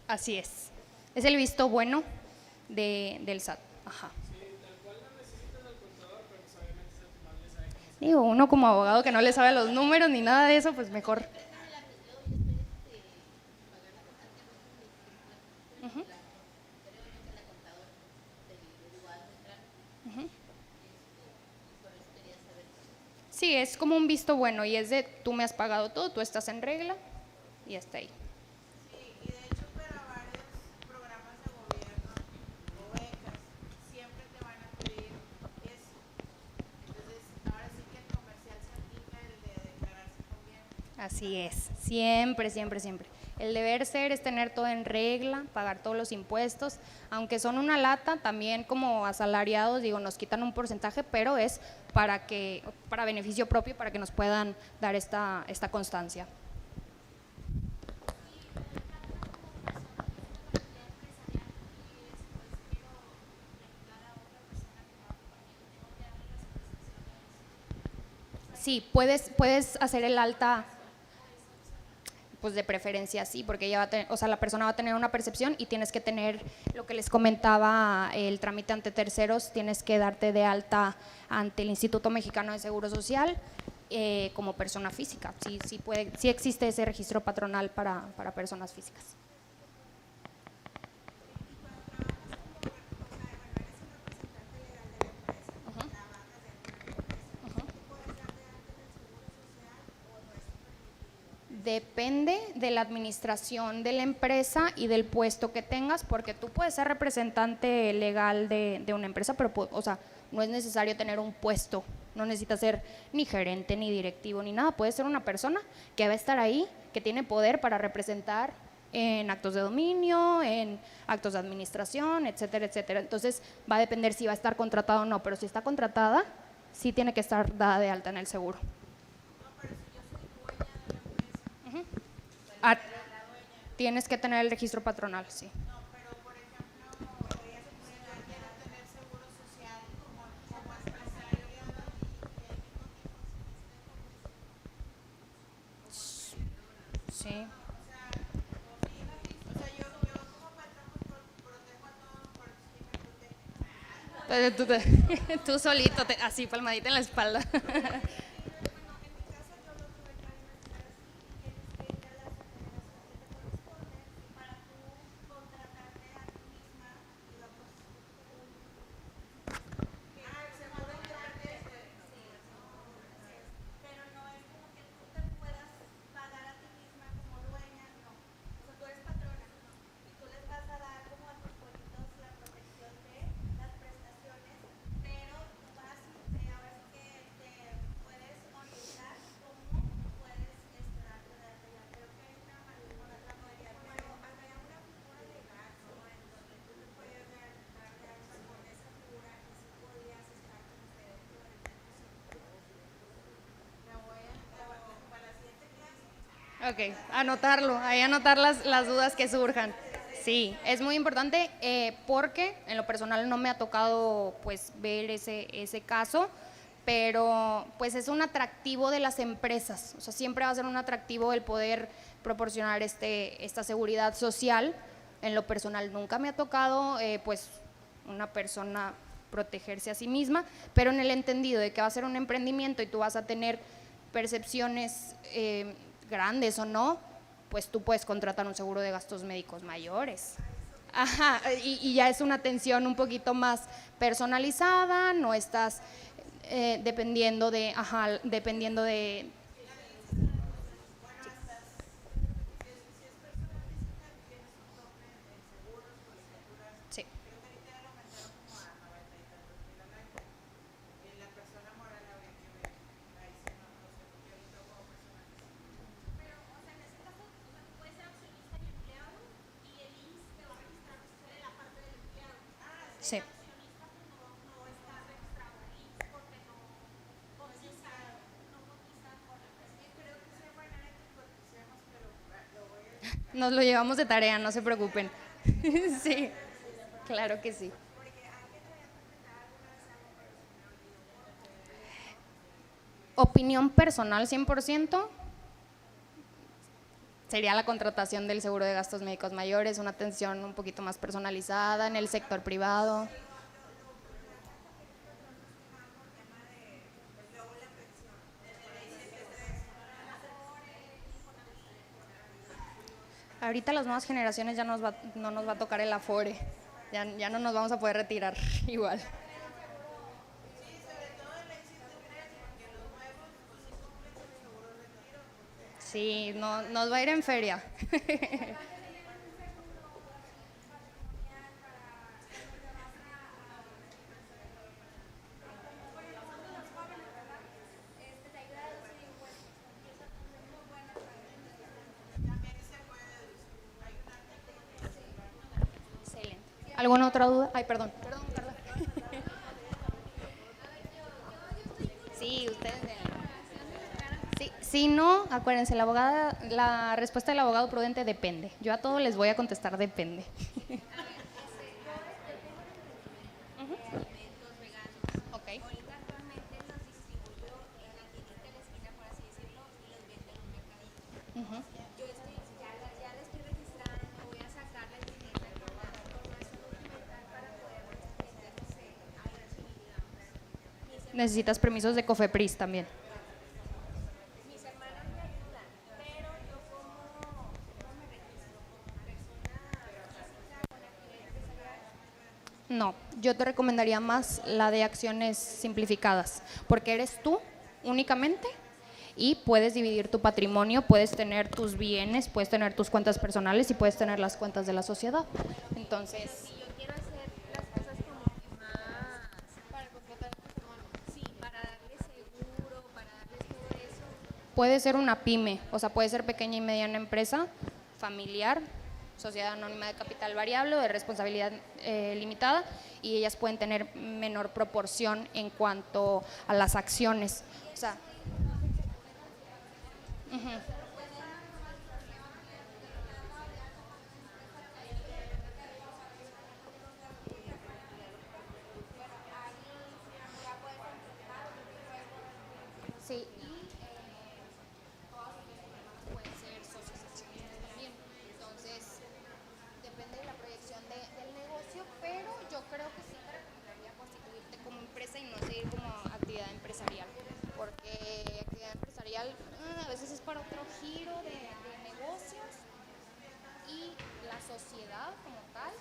Así es. Es el visto bueno del SAT. Ajá. Digo, uno como abogado que no le sabe los números ni nada de eso, pues mejor. Uh-huh. Uh-huh. Sí, es como un visto bueno y es de tú me has pagado todo, tú estás en regla y hasta ahí. Sí, y de hecho para varios programas de gobierno o becas siempre te van a pedir eso. Entonces, ahora sí que el comercial se aplica el de declararse con bien. Así es, siempre, siempre, siempre. El deber ser es tener todo en regla, pagar todos los impuestos, aunque son una lata, también como asalariados, digo, nos quitan un porcentaje, pero es para beneficio propio, para que nos puedan dar esta constancia. Sí, puedes hacer el alta, pues de preferencia sí, porque ella la persona va a tener una percepción y tienes que tener lo que les comentaba, el trámite ante terceros, tienes que darte de alta ante el Instituto Mexicano de Seguro Social como persona física. Sí existe ese registro patronal para personas físicas. Depende de la administración de la empresa y del puesto que tengas, porque tú puedes ser representante legal de una empresa, pero no es necesario tener un puesto, no necesitas ser ni gerente, ni directivo, ni nada. Puedes ser una persona que va a estar ahí, que tiene poder para representar en actos de dominio, en actos de administración, etcétera, etcétera. Entonces va a depender si va a estar contratada o no, pero si está contratada, sí tiene que estar dada de alta en el seguro. Tienes que tener el registro patronal, sí. Sí. Tú solito, así palmadita en la espalda. Ok, anotar las dudas que surjan. Sí, es muy importante porque en lo personal no me ha tocado pues ver ese caso, pero pues es un atractivo de las empresas, o sea, siempre va a ser un atractivo el poder proporcionar esta seguridad social. En lo personal nunca me ha tocado pues una persona protegerse a sí misma, pero en el entendido de que va a ser un emprendimiento y tú vas a tener percepciones grandes o no, pues tú puedes contratar un seguro de gastos médicos mayores. Ajá, y ya es una atención un poquito más personalizada, no estás dependiendo de. Sí. Sí. Nos lo llevamos de tarea, no se preocupen. Sí, claro que sí. Opinión personal 100%, sería la contratación del seguro de gastos médicos mayores, una atención un poquito más personalizada en el sector privado. Ahorita las nuevas generaciones ya no nos va a tocar el Afore, ya no nos vamos a poder retirar igual. Sí, no, nos va a ir en feria. ¿Alguna otra duda? Ay, perdón. Perdón, Carla. Sí, ustedes. Sí, si no, acuérdense, la respuesta del abogado prudente depende. Yo a todos les voy a contestar depende. Ujú. Ok. Ahorita actualmente los distribuyo en la tiendita de la esquina, por así decirlo, y los vendo en un mercadito. Ujú. Yo ya la estoy registrando, voy a sacar la etiqueta con la información documental para poder vender, no sé, aquí, digamos. Necesitas permisos de COFEPRIS también. Mis hermanos me ayudan, pero yo como, ¿cómo me registro? Como persona física con actividad empresarial. No, yo te recomendaría más la de acciones simplificadas, porque eres tú únicamente y puedes dividir tu patrimonio, puedes tener tus bienes, puedes tener tus cuentas personales y puedes tener las cuentas de la sociedad. Entonces, Si yo quiero hacer las cosas como que más para completar el patrimonio, sí, para darle seguro, para darles todo eso. puede ser una pyme, o sea, puede ser pequeña y mediana empresa, familiar, sociedad anónima de capital variable o de responsabilidad limitada, y ellas pueden tener menor proporción en cuanto a las acciones. O sea, ujú. Sí, pueden ser socios accionistas también. Entonces, depende de la proyección del negocio, pero yo creo que sí te recomendaría constituirte como empresa y no seguir como actividad empresarial, porque actividad empresarial a veces es para otro giro de negocios, y la sociedad como tal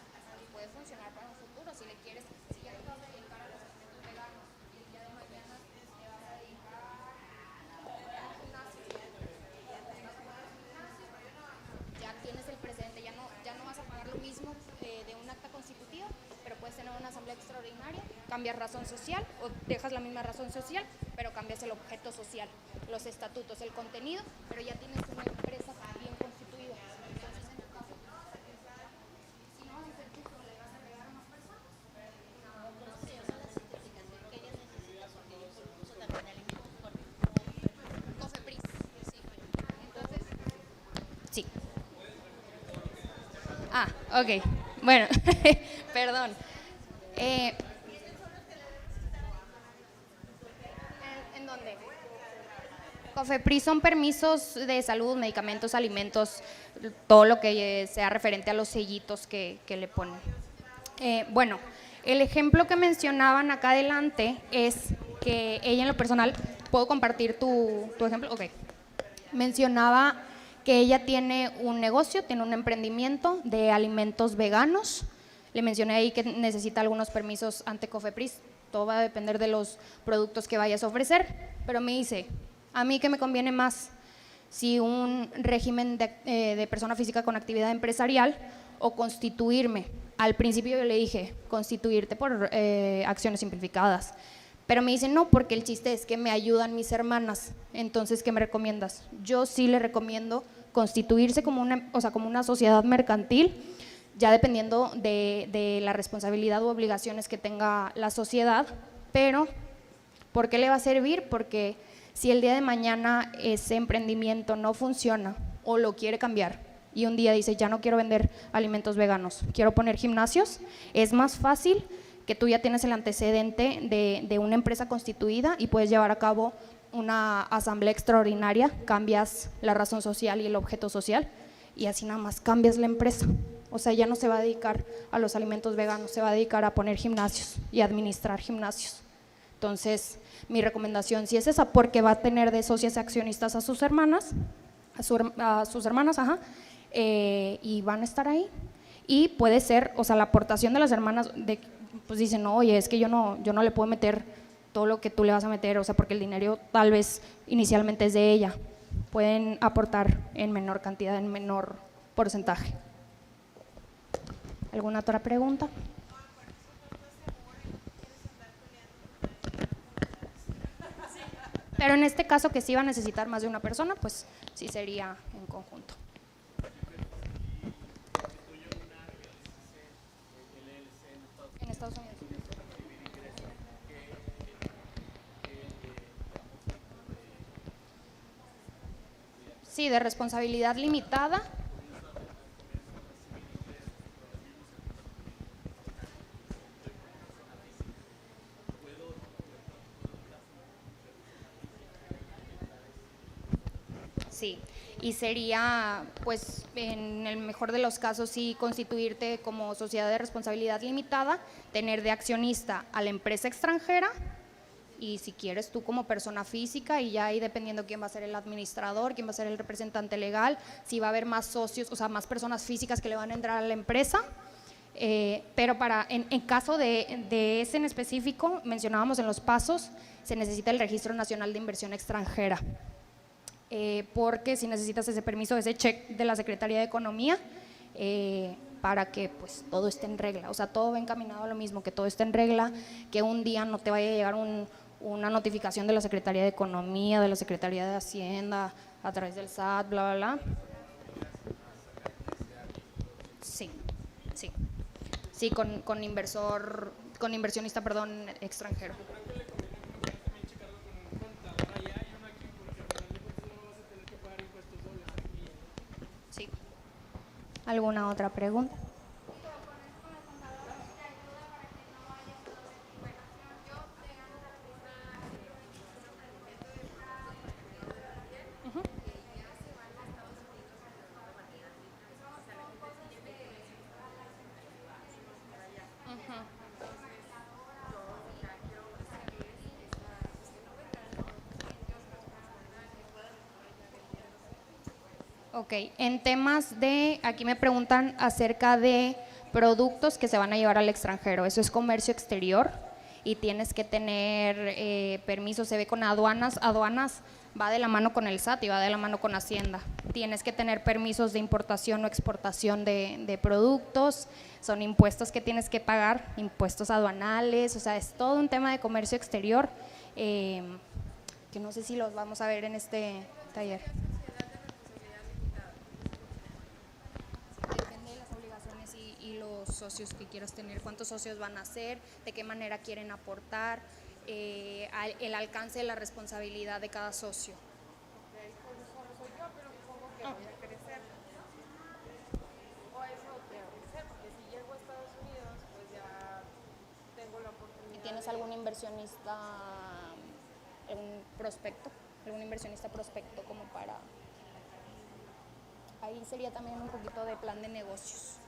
puede funcionar para un futuro. Si le quieres, si ya no te vas a dedicar a los alimentos veganos y el día de mañana te vas a dedicar al gimnasio, ya tienes el precedente, ya no vas a pagar lo mismo de un acta constitutiva, pero puedes tener una asamblea extraordinaria, cambias razón social o dejas la misma razón social, pero cambias el objeto social, los estatutos, el contenido, pero ya tienes una empresa bien constituida. Entonces, en tu caso, si no vas a hacer justo, le vas a agregar a más personas. COFEPRIS, sí. Entonces, sí. Ah, ok. Bueno, perdón. ¿En dónde? COFEPRIS son permisos de salud, medicamentos, alimentos, todo lo que sea referente a los sellitos que le ponen. Bueno, el ejemplo que mencionaban acá adelante es que ella en lo personal, ¿puedo compartir tu ejemplo? Ok. Mencionaba que ella tiene un negocio, tiene un emprendimiento de alimentos veganos. Le mencioné ahí que necesita algunos permisos ante COFEPRIS. Todo va a depender de los productos que vayas a ofrecer, pero me dice, ¿a mí qué me conviene más? Si un régimen de persona física con actividad empresarial o constituirme. Al principio yo le dije, constituirte por acciones simplificadas. Pero me dicen, no, porque el chiste es que me ayudan mis hermanas. Entonces, ¿qué me recomiendas? Yo sí le recomiendo constituirse como una sociedad mercantil, ya dependiendo de la responsabilidad u obligaciones que tenga la sociedad. Pero, ¿por qué le va a servir? Porque si el día de mañana ese emprendimiento no funciona o lo quiere cambiar y un día dice, ya no quiero vender alimentos veganos, quiero poner gimnasios, es más fácil que tú ya tienes el antecedente de una empresa constituida y puedes llevar a cabo una asamblea extraordinaria, cambias la razón social y el objeto social y así nada más cambias la empresa. O sea, ya no se va a dedicar a los alimentos veganos, se va a dedicar a poner gimnasios y administrar gimnasios. Entonces, mi recomendación sí es esa, porque va a tener de socias accionistas a sus hermanas, y van a estar ahí. Y puede ser, o sea, la aportación de las hermanas, pues dicen, no, oye, es que yo no le puedo meter todo lo que tú le vas a meter, o sea, porque el dinero tal vez inicialmente es de ella. Pueden aportar en menor cantidad, en menor porcentaje. ¿Alguna otra pregunta? Pero en este caso que sí va a necesitar más de una persona, pues sí sería en conjunto. Sí, de responsabilidad limitada. Sí, y sería, pues, en el mejor de los casos, sí, constituirte como sociedad de responsabilidad limitada, tener de accionista a la empresa extranjera y si quieres tú como persona física y ya ahí dependiendo quién va a ser el administrador, quién va a ser el representante legal, si va a haber más socios, o sea, más personas físicas que le van a entrar a la empresa. Pero en caso de ese en específico, mencionábamos en los pasos, se necesita el Registro Nacional de Inversión Extranjera. Porque si necesitas ese permiso, ese check de la Secretaría de Economía, para que pues todo esté en regla, o sea, todo va encaminado a lo mismo, que todo esté en regla, que un día no te vaya a llegar una notificación de la Secretaría de Economía, de la Secretaría de Hacienda, a través del SAT, bla, bla, bla. Sí, sí, sí, con inversionista, perdón, extranjero. Yo creo que le conviene mejor también checarlo con un contador allá y uno aquí, porque al final de cuentas no vas a tener que pagar impuestos dobles aquí. Sí. ¿Alguna otra pregunta? Ok, en temas de, aquí me preguntan acerca de productos que se van a llevar al extranjero, eso es comercio exterior y tienes que tener permiso, se ve con aduanas, va de la mano con el SAT y va de la mano con Hacienda, tienes que tener permisos de importación o exportación de productos, son impuestos que tienes que pagar, impuestos aduanales, o sea, es todo un tema de comercio exterior, que no sé si los vamos a ver en este taller. Depende de las obligaciones y los socios que quieras tener, cuántos socios van a ser, de qué manera quieren aportar, el alcance de la responsabilidad de cada socio. ¿Y tienes algún inversionista, algún prospecto, algún inversionista prospecto como para...? Ahí sería también un poquito de plan de negocios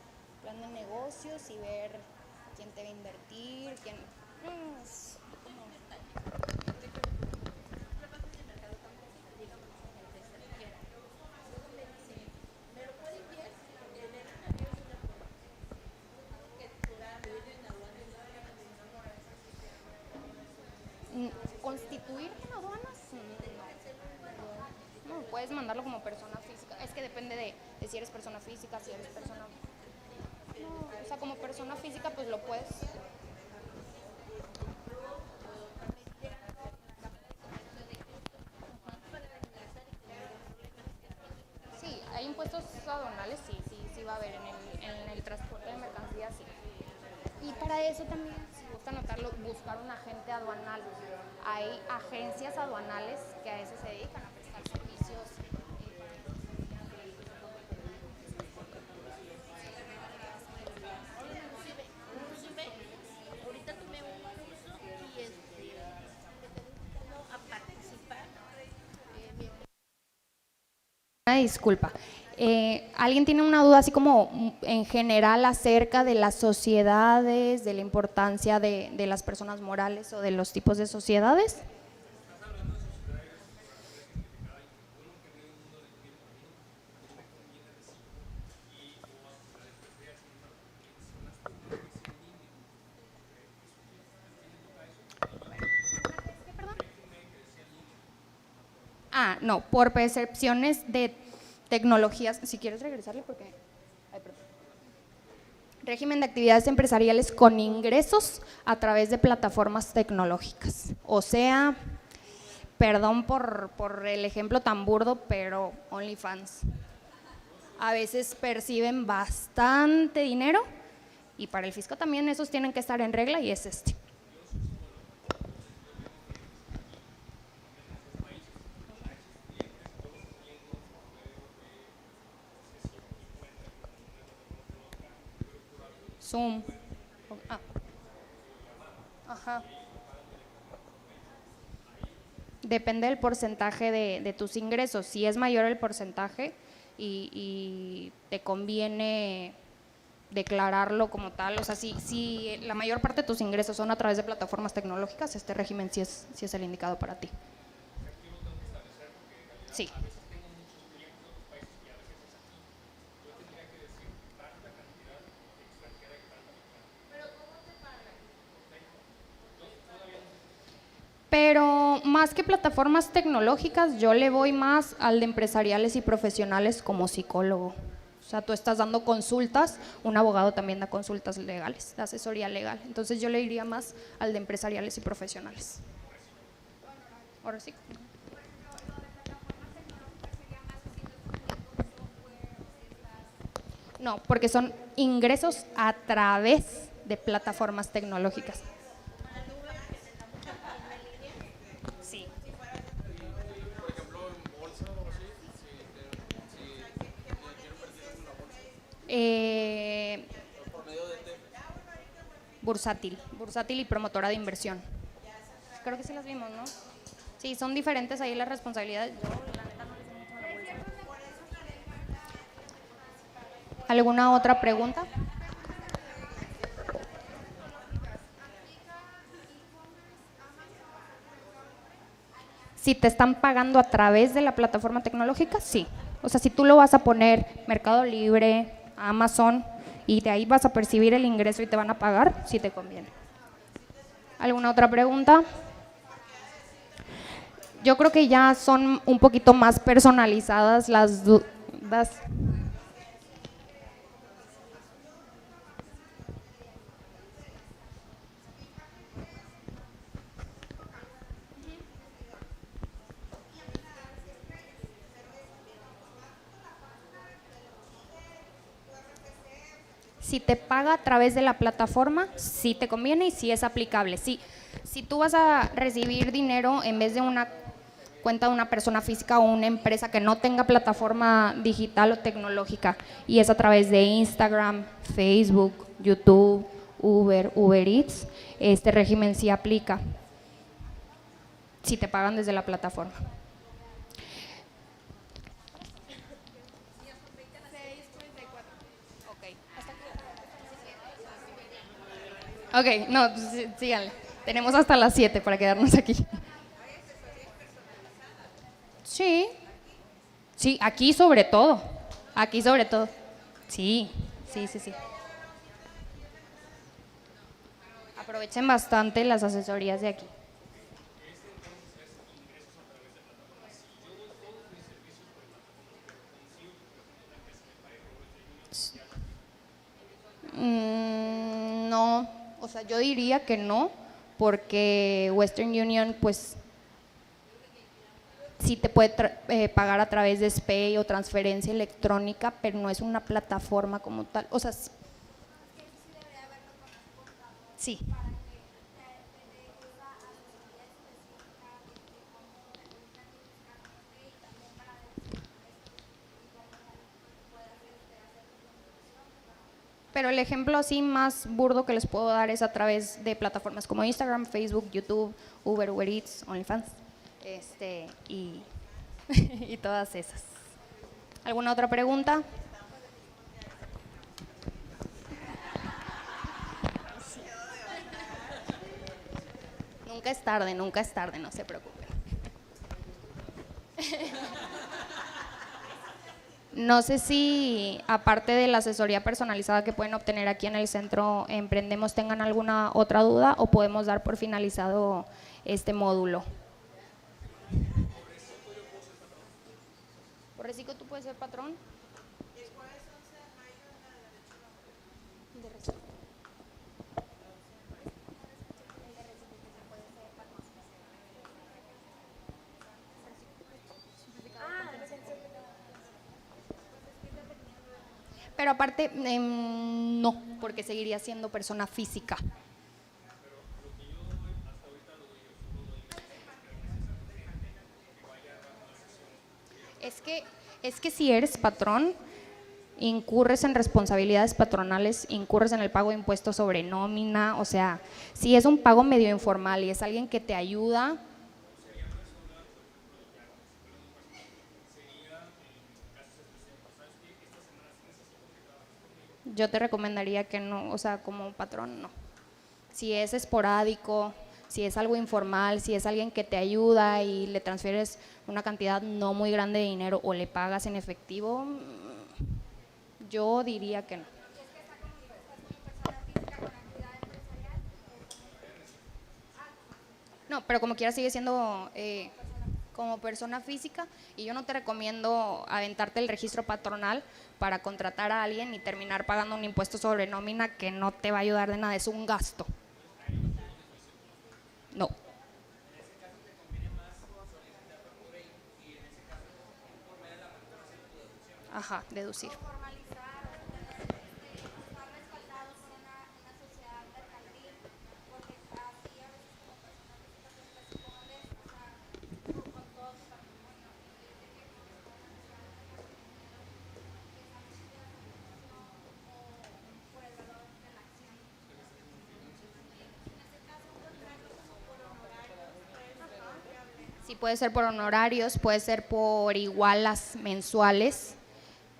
y ver quién te va a invertir, quién… ¿Constituir en aduanas? No, puedes mandarlo como persona física. Es que depende de si eres persona física, si eres persona… No, o sea, como persona física pues lo puedes… Sí, hay impuestos aduanales, sí va a haber en el transporte de mercancías, sí. Y para eso también, si gusta anotarlo, buscar un agente aduanal. Hay agencias aduanales que a eso se dedican, a prestar servicios. Ahorita tomé un curso y me están invitando a participar. Una disculpa. ¿Alguien tiene una duda así como en general acerca de las sociedades, de la importancia de las personas morales o de los tipos de sociedades? No, por percepciones de tecnologías, si quieres regresarle porque… Ay, perdón. Régimen de actividades empresariales con ingresos a través de plataformas tecnológicas, o sea, perdón por el ejemplo tan burdo, pero OnlyFans. A veces perciben bastante dinero y para el fisco también esos tienen que estar en regla y es este. Zoom. Ah. Ajá. Depende del porcentaje de tus ingresos. Si es mayor el porcentaje y te conviene declararlo como tal, o sea, si la mayor parte de tus ingresos son a través de plataformas tecnológicas, este régimen sí es el indicado para ti. Sí. Pero más que plataformas tecnológicas, yo le voy más al de empresariales y profesionales como psicólogo. O sea, tú estás dando consultas, un abogado también da consultas legales, da asesoría legal. Entonces yo le iría más al de empresariales y profesionales. Ahora sí. No, porque son ingresos a través de plataformas tecnológicas. Sí. Por ejemplo, en bolsa o así, si quiero invertir en la bolsa, por medio de Bursátil y promotora de inversión. Creo que sí las vimos, ¿no? Sí, son diferentes ahí las responsabilidades. Yo, la neta, no le sé mucho a la bolsa. ¿Alguna otra pregunta? Si te están pagando a través de la plataforma tecnológica, sí. O sea, si tú lo vas a poner Mercado Libre, Amazon, y de ahí vas a percibir el ingreso y te van a pagar, sí te conviene. ¿Alguna otra pregunta? Yo creo que ya son un poquito más personalizadas las dudas. Si te paga a través de la plataforma, sí te conviene y sí es aplicable. Si tú vas a recibir dinero en vez de una cuenta de una persona física o una empresa que no tenga plataforma digital o tecnológica y es a través de Instagram, Facebook, YouTube, Uber Eats, este régimen sí aplica si te pagan desde la plataforma. Ok, no, síganle. Tenemos hasta las 7 para quedarnos aquí. Sí. Sí, aquí sobre todo. Aquí sobre todo. Sí. Aprovechen bastante las asesorías de aquí. No, o sea, yo diría que no, porque Western Union, pues, sí te puede pagar a través de SPAY o transferencia electrónica, pero no es una plataforma como tal. O sea, sí. Pero el ejemplo así más burdo que les puedo dar es a través de plataformas como Instagram, Facebook, YouTube, Uber Eats, OnlyFans, y, y todas esas. ¿Alguna otra pregunta? Nunca es tarde, no se preocupen. No sé si, aparte de la asesoría personalizada que pueden obtener aquí en el Centro Emprendemos, tengan alguna otra duda o podemos dar por finalizado este módulo. ¿Por reciclo tú puedes ser patrón? Pero aparte, no, porque seguiría siendo persona física. Es que si eres patrón, incurres en responsabilidades patronales, incurres en el pago de impuestos sobre nómina, o sea, si es un pago medio informal y es alguien que te ayuda. Yo te recomendaría que no, o sea, como patrón no. Si es esporádico, si es algo informal, si es alguien que te ayuda y le transfieres una cantidad no muy grande de dinero o le pagas en efectivo, yo diría que no. No, pero como quiera sigue siendo como persona física y yo no te recomiendo aventarte el registro patronal para contratar a alguien y terminar pagando un impuesto sobre nómina que no te va a ayudar de nada, es un gasto. No. Ajá, deducir. Sí, puede ser por honorarios, puede ser por igualas mensuales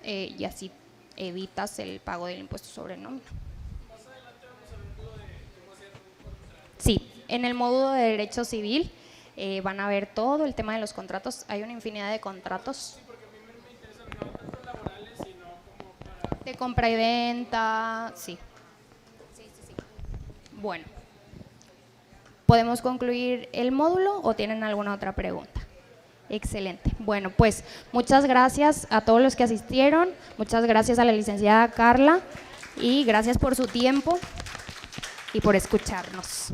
y así evitas el pago del impuesto sobre nómina. Sí, en el módulo de Derecho Civil van a ver todo el tema de los contratos. Hay una infinidad de contratos. Sí, porque a mí me interesan no tanto laborales, sino como para... De compra y venta, sí. Sí. Bueno, ¿podemos concluir el módulo o tienen alguna otra pregunta? Excelente. Bueno, pues muchas gracias a todos los que asistieron, muchas gracias a la licenciada Carla y gracias por su tiempo y por escucharnos.